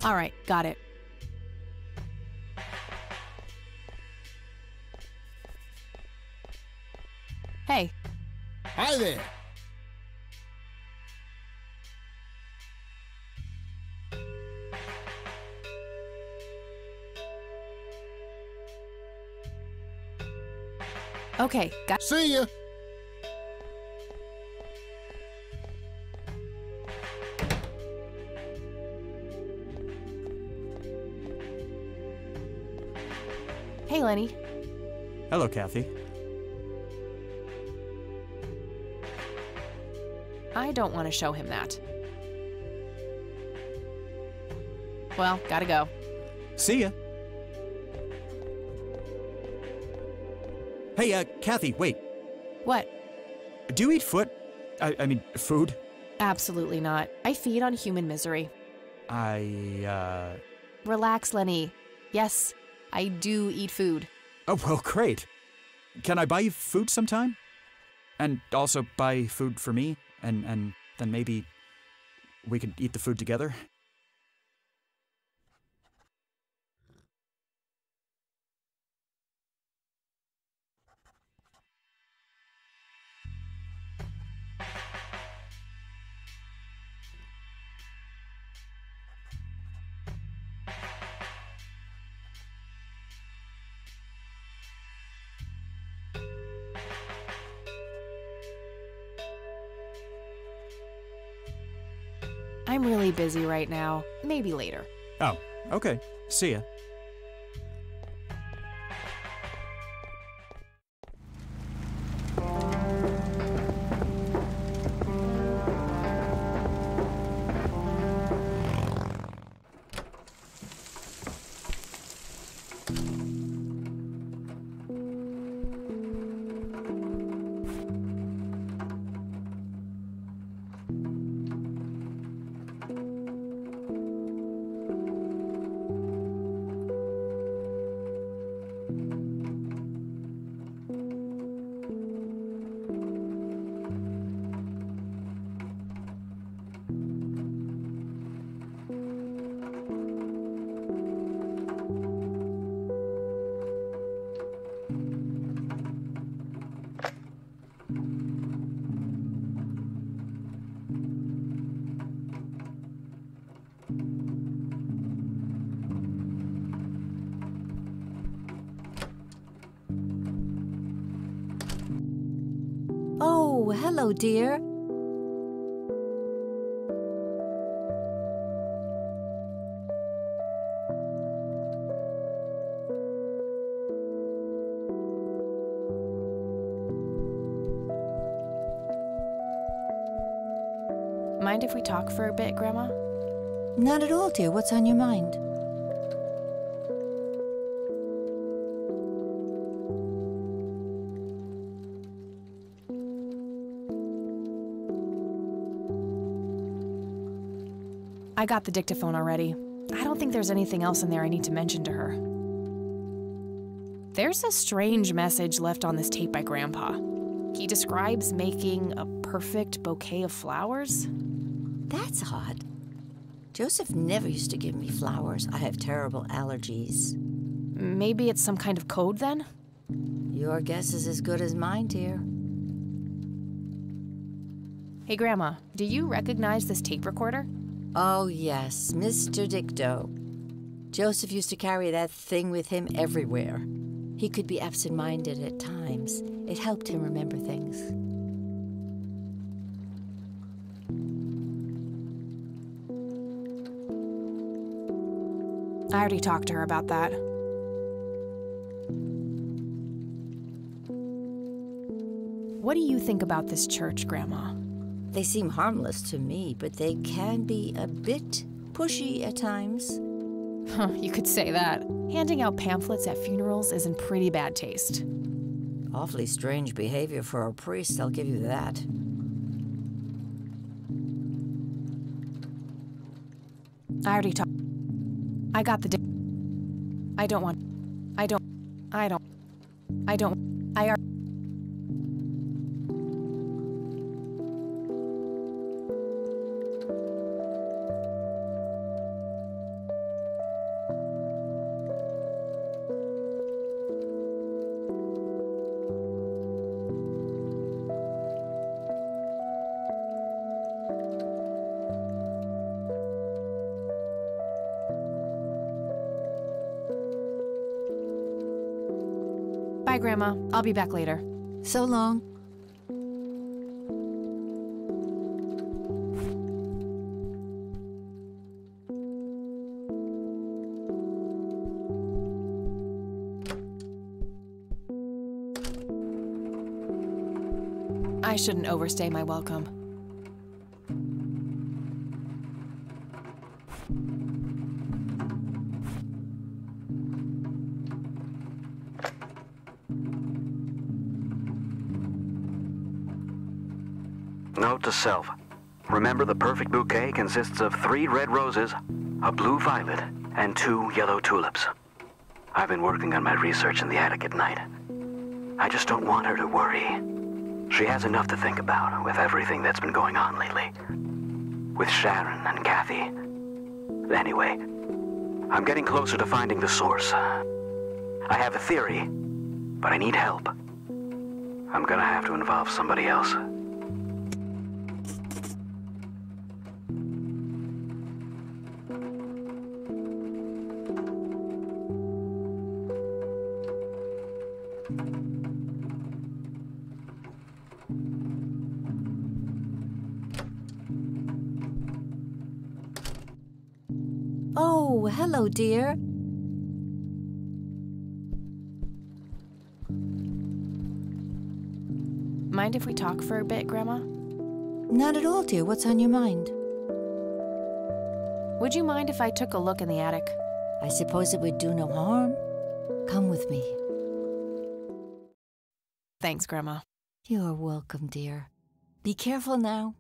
[SPEAKER 2] All right, got it. Hey,
[SPEAKER 9] Hi there.
[SPEAKER 2] okay, got
[SPEAKER 9] See ya.
[SPEAKER 2] Hey, Lenny.
[SPEAKER 6] Hello, Kathy.
[SPEAKER 2] I don't want to show him that. Well, gotta go.
[SPEAKER 6] See ya. Hey, Kathy, wait.
[SPEAKER 2] What?
[SPEAKER 6] Do you eat foot? I mean, food?
[SPEAKER 2] Absolutely not. I feed on human misery. Relax, Lenny. Yes, I do eat food.
[SPEAKER 6] Oh, well, great. Can I buy you food sometime? And also buy food for me? And then maybe we could eat the food together?
[SPEAKER 2] I'm really busy right now. Maybe later.
[SPEAKER 6] Oh, okay. See ya.
[SPEAKER 4] Oh, hello, dear.
[SPEAKER 2] Mind if we talk for a bit, Grandma?
[SPEAKER 4] Not at all, dear. What's on your mind?
[SPEAKER 2] I got the dictaphone already. I don't think there's anything else in there I need to mention to her. There's a strange message left on this tape by Grandpa. He describes making a perfect bouquet of flowers.
[SPEAKER 4] That's odd. Joseph never used to give me flowers. I have terrible allergies.
[SPEAKER 2] Maybe it's some kind of code then?
[SPEAKER 4] Your guess is as good as mine, dear.
[SPEAKER 2] Hey, Grandma, do you recognize this tape recorder?
[SPEAKER 4] Oh, yes, Mr. Dicto. Joseph used to carry that thing with him everywhere. He could be absent-minded at times. It helped him remember things.
[SPEAKER 2] I already talked to her about that. What do you think about this church, Grandma?
[SPEAKER 4] They seem harmless to me, but they can be a bit pushy at times.
[SPEAKER 2] Huh, you could say that. Handing out pamphlets at funerals is in pretty bad taste.
[SPEAKER 4] Awfully strange behavior for a priest, I'll give you that.
[SPEAKER 2] I already talked. I got the I don't want. Bye, Grandma. I'll be back later.
[SPEAKER 4] So long.
[SPEAKER 2] I shouldn't overstay my welcome.
[SPEAKER 10] Note to self. Remember, the perfect bouquet consists of 3 red roses, a blue violet, and 2 yellow tulips. I've been working on my research in the attic at night. I just don't want her to worry. She has enough to think about with everything that's been going on lately. With Sharon and Kathy. Anyway, I'm getting closer to finding the source. I have a theory, but I need help. I'm gonna have to involve somebody else.
[SPEAKER 4] Oh, hello, dear.
[SPEAKER 2] Mind if we talk for a bit, Grandma?
[SPEAKER 4] Not at all, dear. What's on your mind?
[SPEAKER 2] Would you mind if I took a look in the attic?
[SPEAKER 4] I suppose it would do no harm. Come with me.
[SPEAKER 2] Thanks, Grandma.
[SPEAKER 4] You're welcome, dear. Be careful now.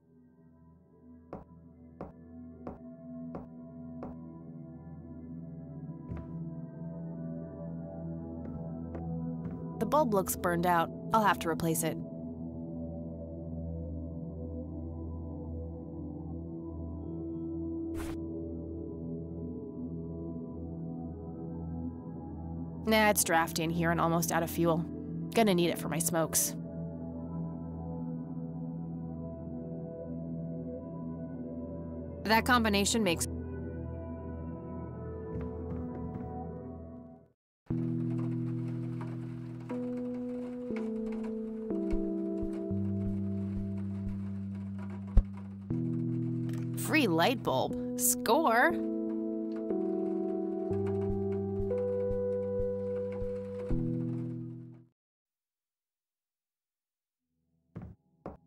[SPEAKER 2] The bulb looks burned out. I'll have to replace it. Nah, it's drafty in here and almost out of fuel. Gonna need it for my smokes. That combination makes free light bulb. Score!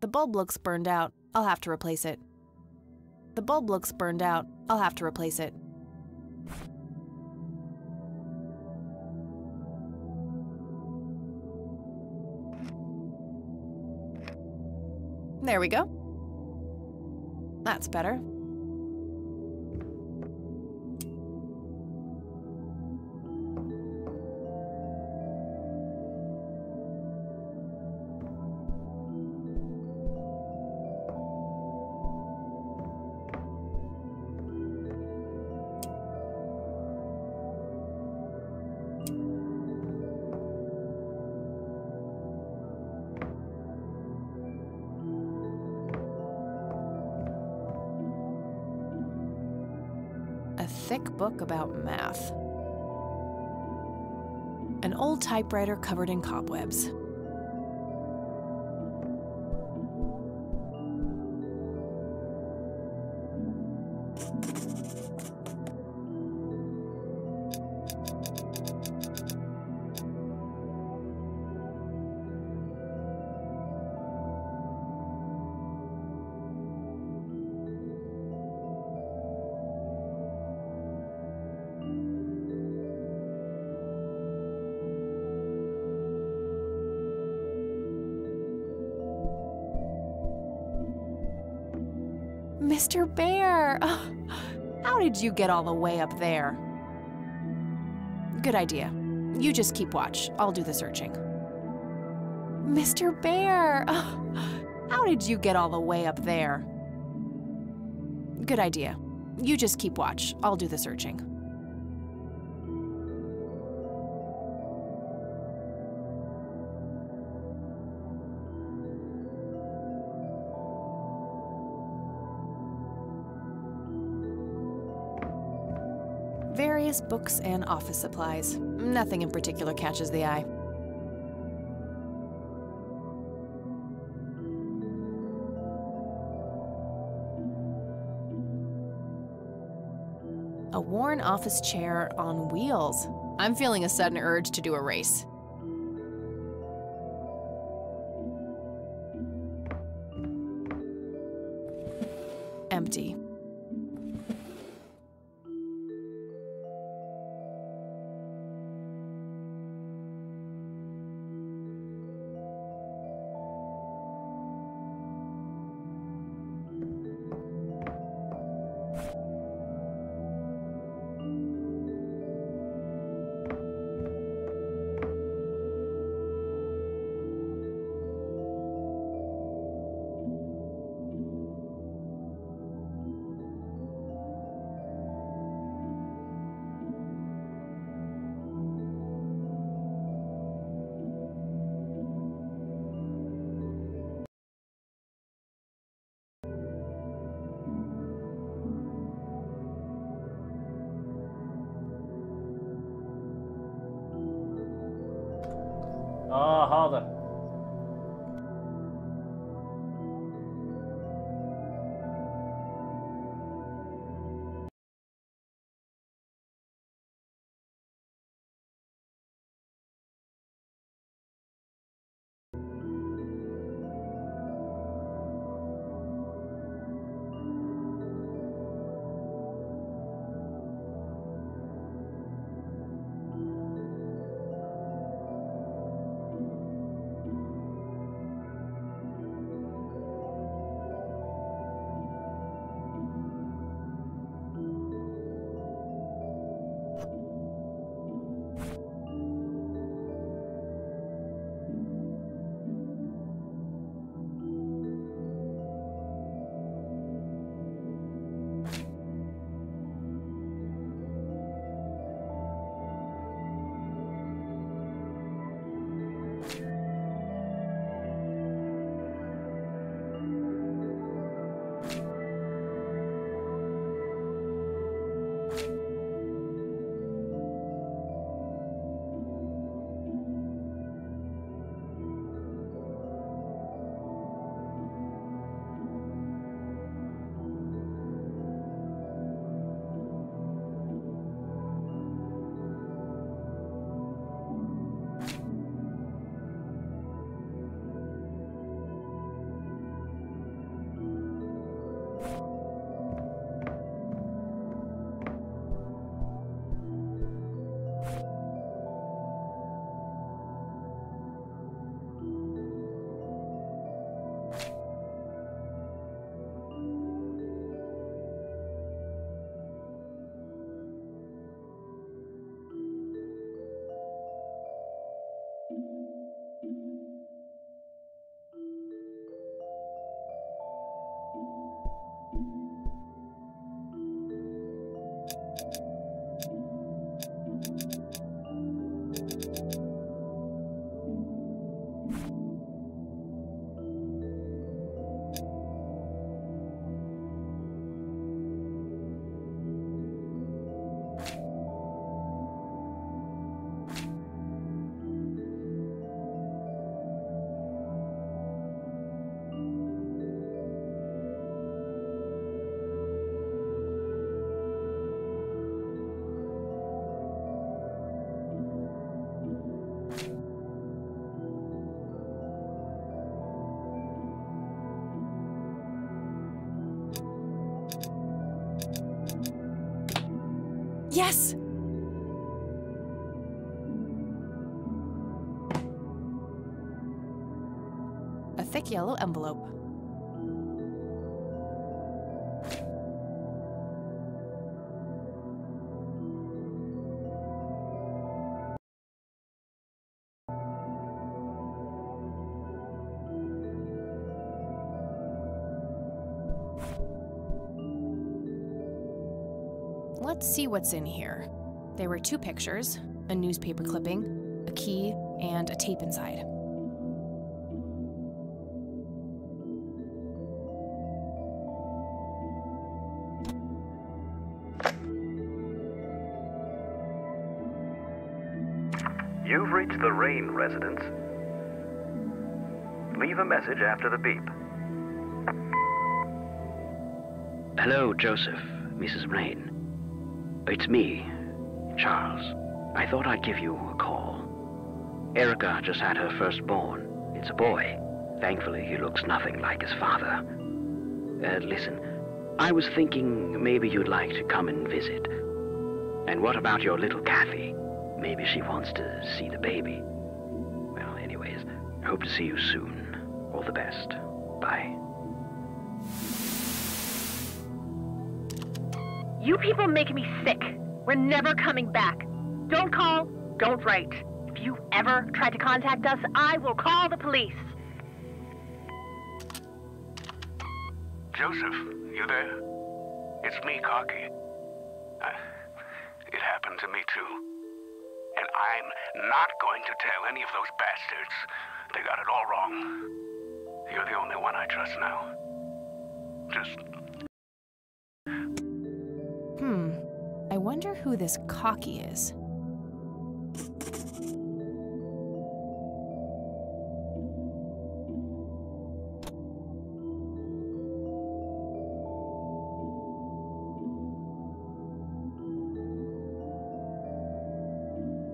[SPEAKER 2] The bulb looks burned out. I'll have to replace it. The bulb looks burned out. I'll have to replace it. There we go. That's better. A thick book about math. An old typewriter covered in cobwebs. Mr. Bear! How did you get all the way up there? Good idea. You just keep watch. I'll do the searching. Mr. Bear! How did you get all the way up there? Good idea. You just keep watch. I'll do the searching. Various books and office supplies. Nothing in particular catches the eye. A worn office chair on wheels. I'm feeling a sudden urge to do a race. Empty.
[SPEAKER 5] حاضر.
[SPEAKER 2] Yes! A thick yellow envelope. Let's see what's in here. There were 2 pictures, a newspaper clipping, a key, and a tape inside.
[SPEAKER 10] You've reached the Rain residence. Leave a message after the beep. Hello, Joseph, Mrs. Rain. It's me, Charles. I thought I'd give you a call. Erica just had her firstborn. It's a boy. Thankfully, he looks nothing like his father. Listen, I was thinking maybe you'd like to come and visit. And what about your little Kathy? Maybe she wants to see the baby. Well, anyways, hope to see you soon. All the best. Bye.
[SPEAKER 11] You people make me sick. We're never coming back. Don't call, don't write. If you ever try to contact us, I will call the police.
[SPEAKER 12] Joseph, you there? It's me, Cocky. It happened to me too. And I'm not going to tell any of those bastards. They got it all wrong. You're the only one I trust now. Just...
[SPEAKER 2] I wonder who this Cocky is.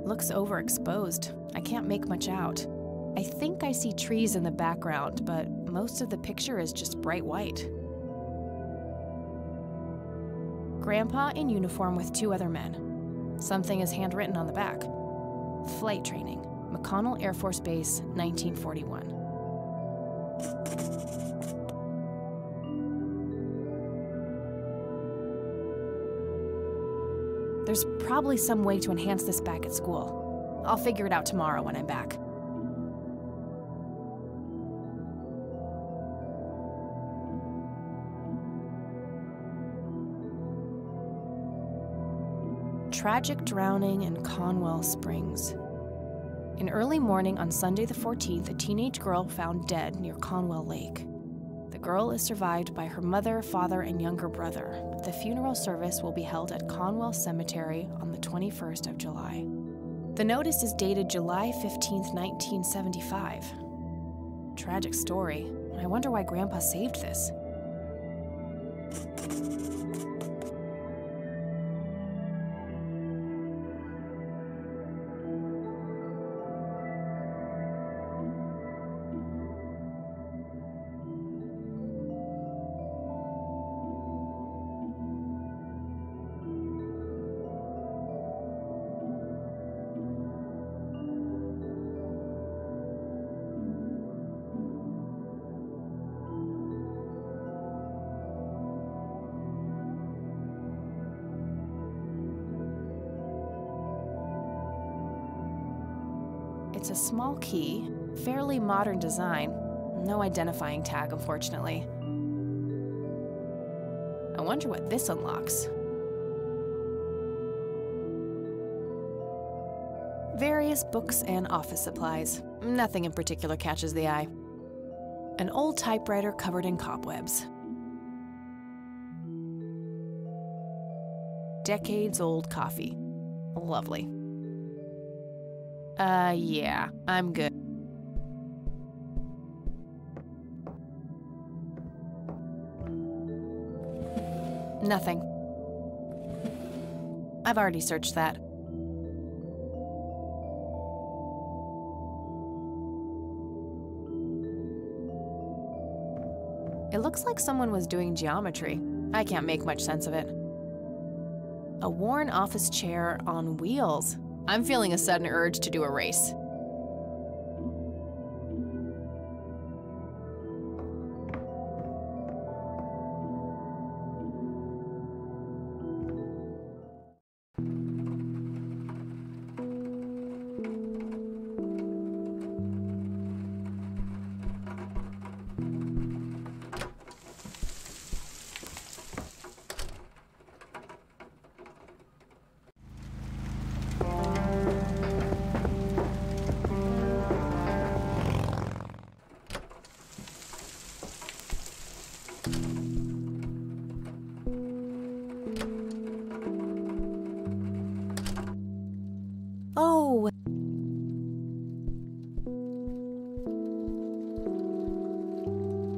[SPEAKER 2] Looks overexposed. I can't make much out. I think I see trees in the background, but most of the picture is just bright white. Grandpa in uniform with 2 other men. Something is handwritten on the back. Flight training, McConnell Air Force Base, 1941. There's probably some way to enhance this back at school. I'll figure it out tomorrow when I'm back. Tragic drowning in Conwell Springs. In early morning on Sunday the 14th, a teenage girl found dead near Conwell Lake. The girl is survived by her mother, father, and younger brother. The funeral service will be held at Conwell Cemetery on the 21st of July. The notice is dated July 15th, 1975. Tragic story. I wonder why Grandpa saved this. It's a small key, fairly modern design. No identifying tag, unfortunately. I wonder what this unlocks. Various books and office supplies. Nothing in particular catches the eye. An old typewriter covered in cobwebs. Decades-old coffee. Lovely. Yeah, I'm good. Nothing. I've already searched that. It looks like someone was doing geometry. I can't make much sense of it. A worn office chair on wheels. I'm feeling a sudden urge to do a race. Oh.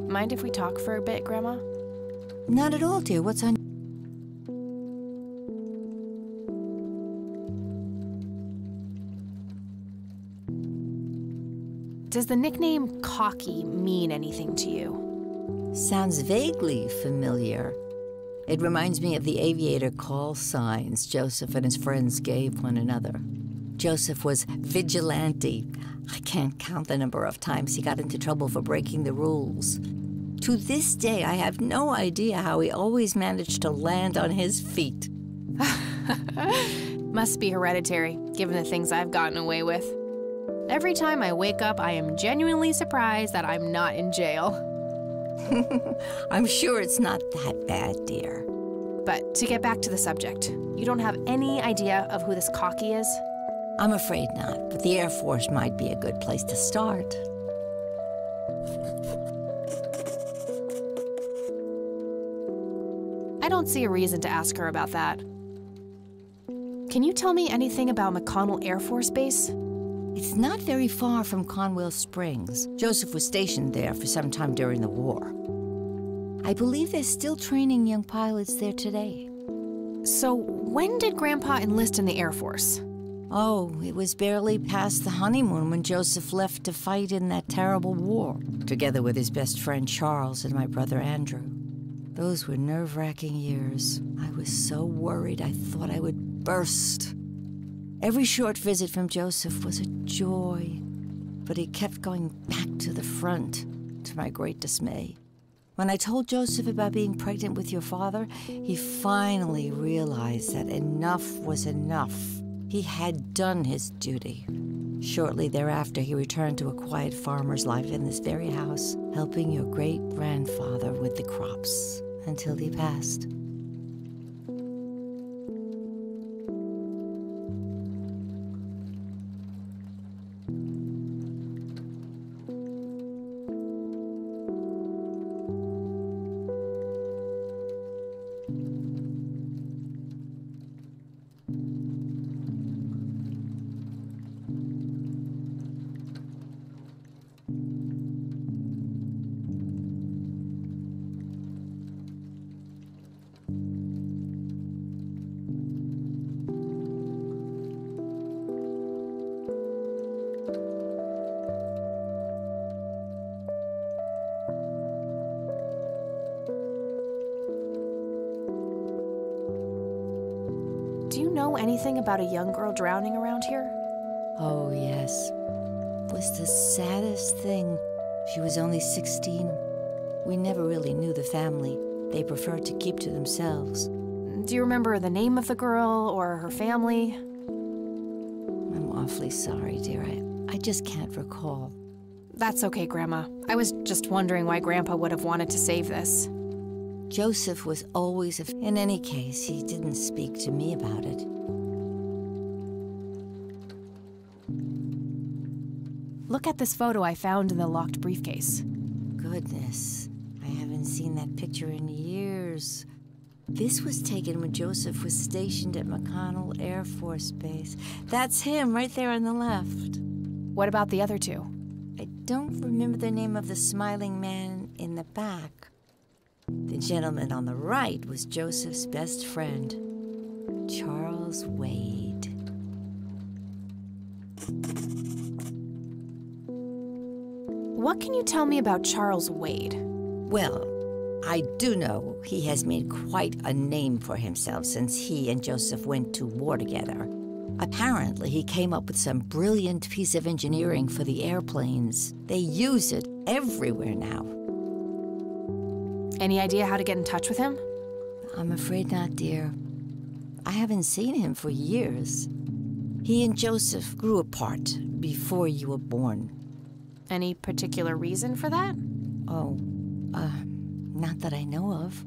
[SPEAKER 2] Mind if we talk for a bit, Grandma?
[SPEAKER 4] Not at all, dear. What's on...
[SPEAKER 2] Does the nickname Cocky mean anything to you?
[SPEAKER 4] Sounds vaguely familiar. It reminds me of the aviator call signs Joseph and his friends gave one another. Joseph was vigilante. I can't count the number of times he got into trouble for breaking the rules. To this day, I have no idea how he always managed to land on his feet.
[SPEAKER 2] Must be hereditary, given the things I've gotten away with. Every time I wake up, I am genuinely surprised that I'm not in jail.
[SPEAKER 4] I'm sure it's not that bad, dear.
[SPEAKER 2] But to get back to the subject, you don't have any idea of who this Cocky is?
[SPEAKER 4] I'm afraid not, but the Air Force might be a good place to start.
[SPEAKER 2] I don't see a reason to ask her about that. Can you tell me anything about McConnell Air Force Base?
[SPEAKER 4] It's not very far from Conwell Springs. Joseph was stationed there for some time during the war. I believe they're still training young pilots there today.
[SPEAKER 2] So when did Grandpa enlist in the Air Force?
[SPEAKER 4] Oh, it was barely past the honeymoon when Joseph left to fight in that terrible war, together with his best friend Charles and my brother Andrew. Those were nerve-wracking years. I was so worried I thought I would burst. Every short visit from Joseph was a joy, but he kept going back to the front, to my great dismay. When I told Joseph about being pregnant with your father, he finally realized that enough was enough. He had done his duty. Shortly thereafter, he returned to a quiet farmer's life in this very house, helping your great-grandfather with the crops until he passed.
[SPEAKER 2] Do you know anything about a young girl drowning around here?
[SPEAKER 4] Oh, yes. It was the saddest thing. She was only 16. We never really knew the family. They preferred to keep to themselves.
[SPEAKER 2] Do you remember the name of the girl or her family?
[SPEAKER 4] I'm awfully sorry, dear. I just can't recall.
[SPEAKER 2] That's okay, Grandma. I was just wondering why Grandpa would have wanted to save this.
[SPEAKER 4] Joseph was always in any case, he didn't speak to me about it.
[SPEAKER 2] Look at this photo I found in the locked briefcase.
[SPEAKER 4] Goodness, I haven't seen that picture in years. This was taken when Joseph was stationed at McConnell Air Force Base. That's him right there on the left.
[SPEAKER 2] What about the other two?
[SPEAKER 4] I don't remember the name of the smiling man in the back. The gentleman on the right was Joseph's best friend, Charles Wade.
[SPEAKER 2] What can you tell me about Charles Wade?
[SPEAKER 4] Well, I do know he has made quite a name for himself since he and Joseph went to war together. Apparently, he came up with some brilliant piece of engineering for the airplanes. They use it everywhere now.
[SPEAKER 2] Any idea how to get in touch with him?
[SPEAKER 4] I'm afraid not, dear. I haven't seen him for years. He and Joseph grew apart before you were born.
[SPEAKER 2] Any particular reason for that?
[SPEAKER 4] Oh, not that I know of.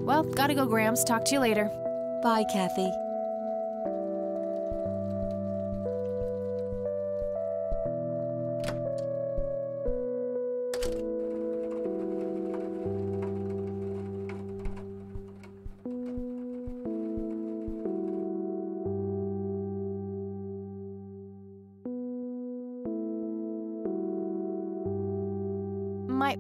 [SPEAKER 2] Well, gotta go, Grams. Talk to you later.
[SPEAKER 4] Bye, Kathy.
[SPEAKER 2] My...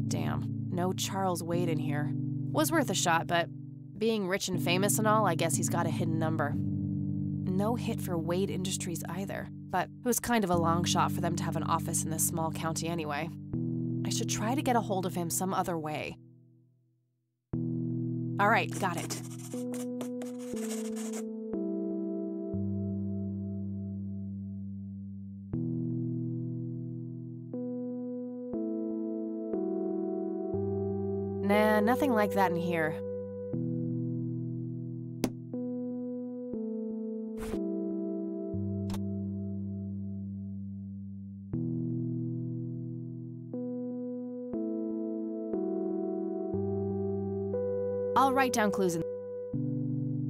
[SPEAKER 2] Damn, no Charles Wade in here. Was worth a shot, but being rich and famous and all, I guess he's got a hidden number. No hit for Wade Industries either, but it was kind of a long shot for them to have an office in this small county anyway. I should try to get a hold of him some other way. All right, got it. Nah, nothing like that in here. I'll write down clues in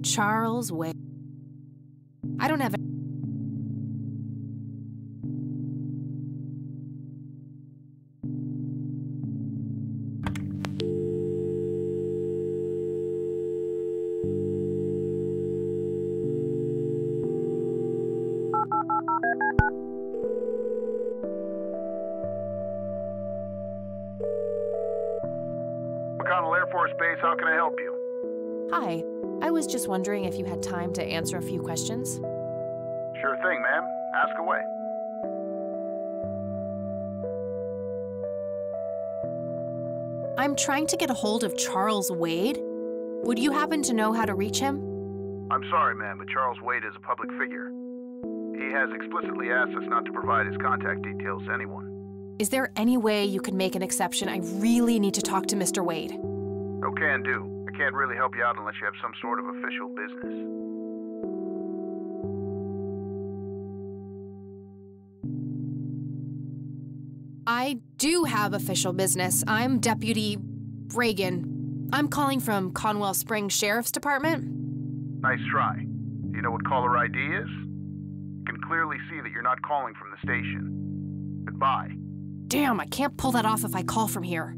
[SPEAKER 2] Charles Wade. I don't have
[SPEAKER 12] McConnell Air Force Base, how can I help you?
[SPEAKER 2] Hi, I was just wondering if you had time to answer a few questions.
[SPEAKER 12] Sure thing, ma'am. Ask away.
[SPEAKER 2] I'm trying to get a hold of Charles Wade. Would you happen to know how to reach him?
[SPEAKER 12] I'm sorry, ma'am, but Charles Wade is a public figure. He has explicitly asked us not to provide his contact details to anyone.
[SPEAKER 2] Is there any way you could make an exception? I really need to talk to Mr. Wade.
[SPEAKER 12] No can do. I can't really help you out unless you have some sort of official business.
[SPEAKER 2] I do have official business. I'm Deputy Reagan. I'm calling from Conwell Springs Sheriff's Department.
[SPEAKER 12] Nice try. Do you know what caller ID is? You can clearly see that you're not calling from the station. Goodbye.
[SPEAKER 2] Damn, I can't pull that off if I call from here.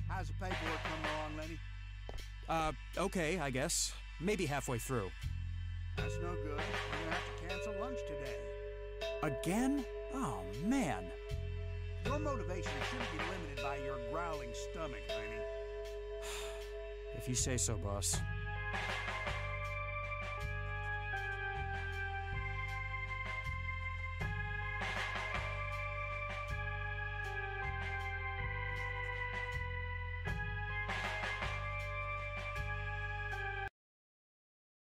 [SPEAKER 8] How's the paperwork coming along, Lenny?
[SPEAKER 6] Okay, I guess. Maybe halfway through.
[SPEAKER 8] That's no good. We're gonna have to cancel lunch today.
[SPEAKER 6] Again? Oh, man.
[SPEAKER 8] Your motivation shouldn't be limited by your growling stomach, Lenny.
[SPEAKER 6] If you say so, boss.